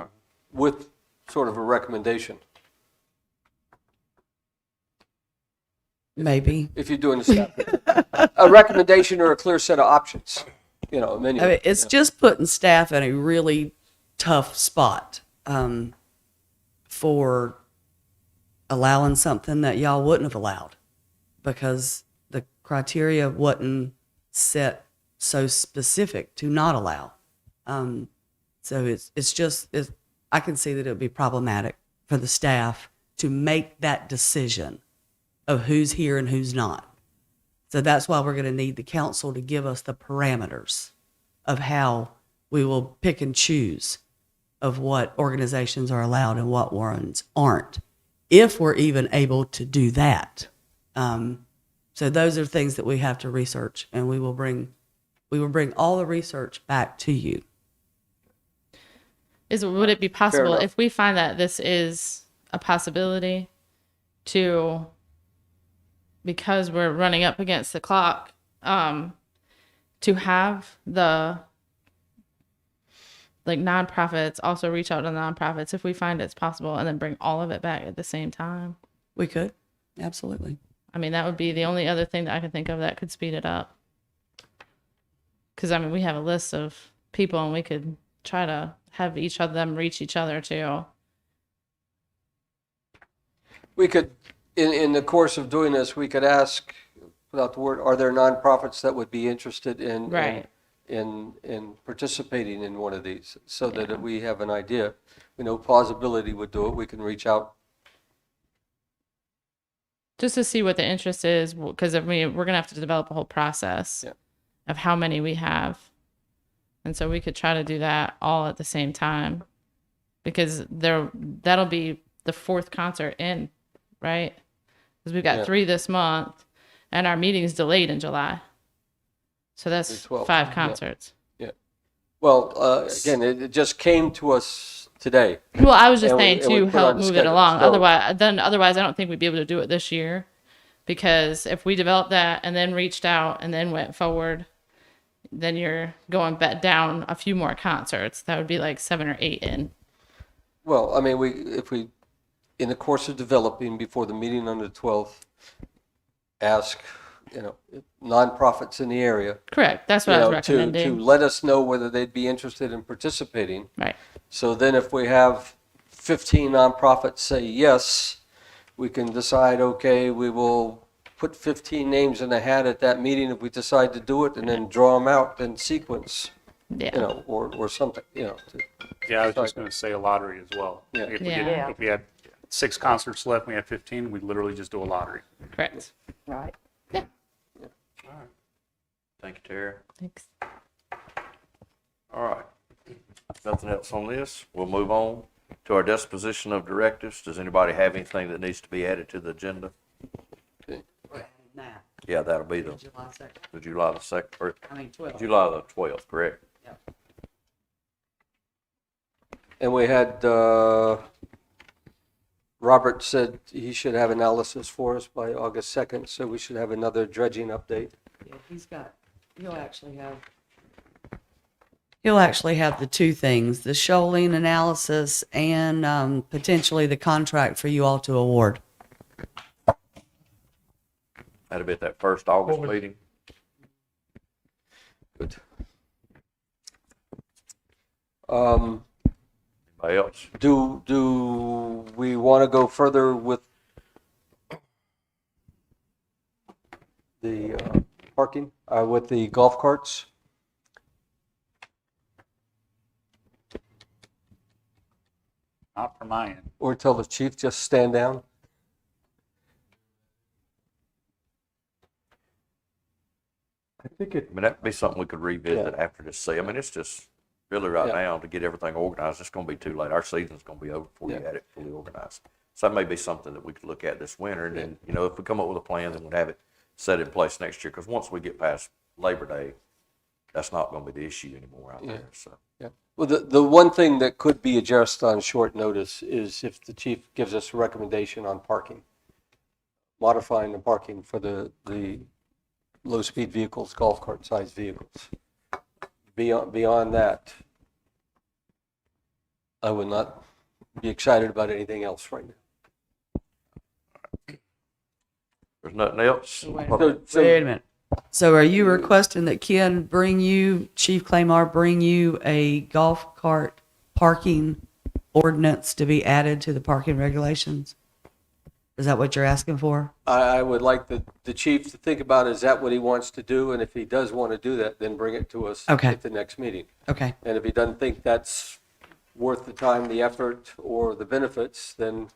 with sort of a recommendation. Maybe. If you're doing the staff, a recommendation or a clear set of options, a menu. I mean, it's just putting staff in a really tough spot for allowing something that y'all wouldn't have allowed because the criteria wasn't set so specific to not allow. So I can see that it would be problematic for the staff to make that decision of who's here and who's not. So that's why we're going to need the council to give us the parameters of how we will pick and choose of what organizations are allowed and what ones aren't, if we're even able to do that. So those are things that we have to research, and we will bring all the research back to you. Would it be possible enough. if we find that this is a possibility to, because we're running up against the clock, to have the nonprofits also reach out to nonprofits if we find it's possible and then bring all of it back at the same time? We could, absolutely. I mean, that would be the only other thing that I could think of that could speed it up. Because, I mean, we have a list of people and we could try to have each of them reach each other too. We could, in the course of doing this, we could ask, without the word, are there nonprofits that would be interested in Right. in participating in one of these, so that we have an idea. We know Plausibility would do it. We can reach out. just to see what the interest is, because I mean, we're gonna have to develop a whole process Yeah. of how many we have, and so we could try to do that all at the same time, because that'll be the 4th concert in, right? Because we've got Yeah. 3 this month, and our meeting's delayed in July, so that's The 12th, 5 yeah. concerts. Well, again, it just came to us today. Well, I was just And we- saying and we to put it help on the move it schedule, along. so- Otherwise, I don't think we'd be able to do it this year, because if we developed that and then reached out and then went forward, then you're going back down a few more concerts. That would be like 7 or 8 in. Well, I mean, if we, in the course of developing before the meeting on the 12th, ask, nonprofits in the area, Correct. That's what I was to recommending. let us know whether they'd be interested in participating. Right. So then if we have 15 nonprofits say yes, we can decide, okay, we will put 15 names in a hat at that meeting if we decide to do it, and then draw them out in sequence, Yeah. or something, Yeah, I was just going to say a lottery as well. Yeah. If we had 6 concerts left, and we had 15, we'd literally just do a lottery. Correct. Right. Thank you, Terry. Thanks. All right. Nothing else on this. We'll move on to our disposition of directives. Does anybody have anything that needs to be added to the agenda? Now, Yeah, that'll be July 2nd, the July the 2nd, or 12th. July the 12th, correct? And we had, Robert said he should have analysis for us by August 2nd, so we should have another dredging update. Yeah, he'll actually have the 2 things, the shoaling analysis and potentially the contract for you all to award. That'll be at that first August What was- meeting. Good. Anybody else? Do we want to go further with the parking, with the golf carts? Not from my end. Or tell the chief just stand down? I think it. I mean, that'd be something we could revisit after this season. I mean, it's just really right Yeah. now to get everything organized. It's gonna be too late. Our season's gonna be over before you Yeah. had it fully organized. So that may be something that we could look at this winter, and then, if we come up with a plan, then we'll have it set in place next year. Because once we get past Labor Day, that's not gonna be the issue anymore out there, so. Yeah. Well, the one thing that could be adjusted on short notice is if the chief gives us a recommendation on parking, modifying the parking for the low-speed vehicles, golf cart-sized vehicles. Beyond that, I would not be excited about anything else right now. There's nothing else? So- Wait a minute. So are you requesting that Ken bring you, Chief Claymore, bring you a golf cart parking ordinance to be added to the parking regulations? Is that what you're asking for? I would like the chief to think about, is that what he wants to do? And if he does want to do that, then bring it to us Okay. at the next meeting. Okay. And if he doesn't think that's worth the time, the effort, or the benefits, then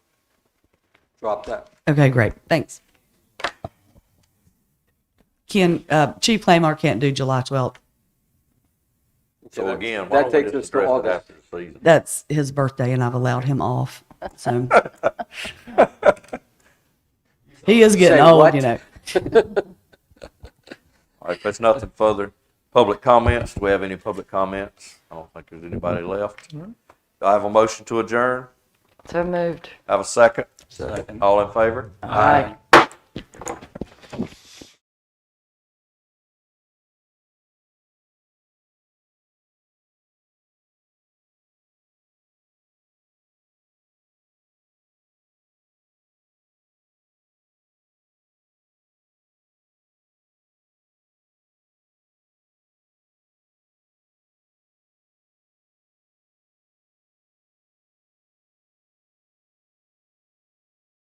drop that. Okay, great. Thanks. Ken, Chief Claymore can't do July 12th. So again, why That don't we takes just us to address it August. after the season? That's his birthday and I've allowed him off. So he is getting Say old, what? you know. All right, if there's nothing further, public comments, do we have any public comments? I don't think there's anybody left. Do I have a motion to adjourn? So moved. Have a second? Second. All in favor? Aye.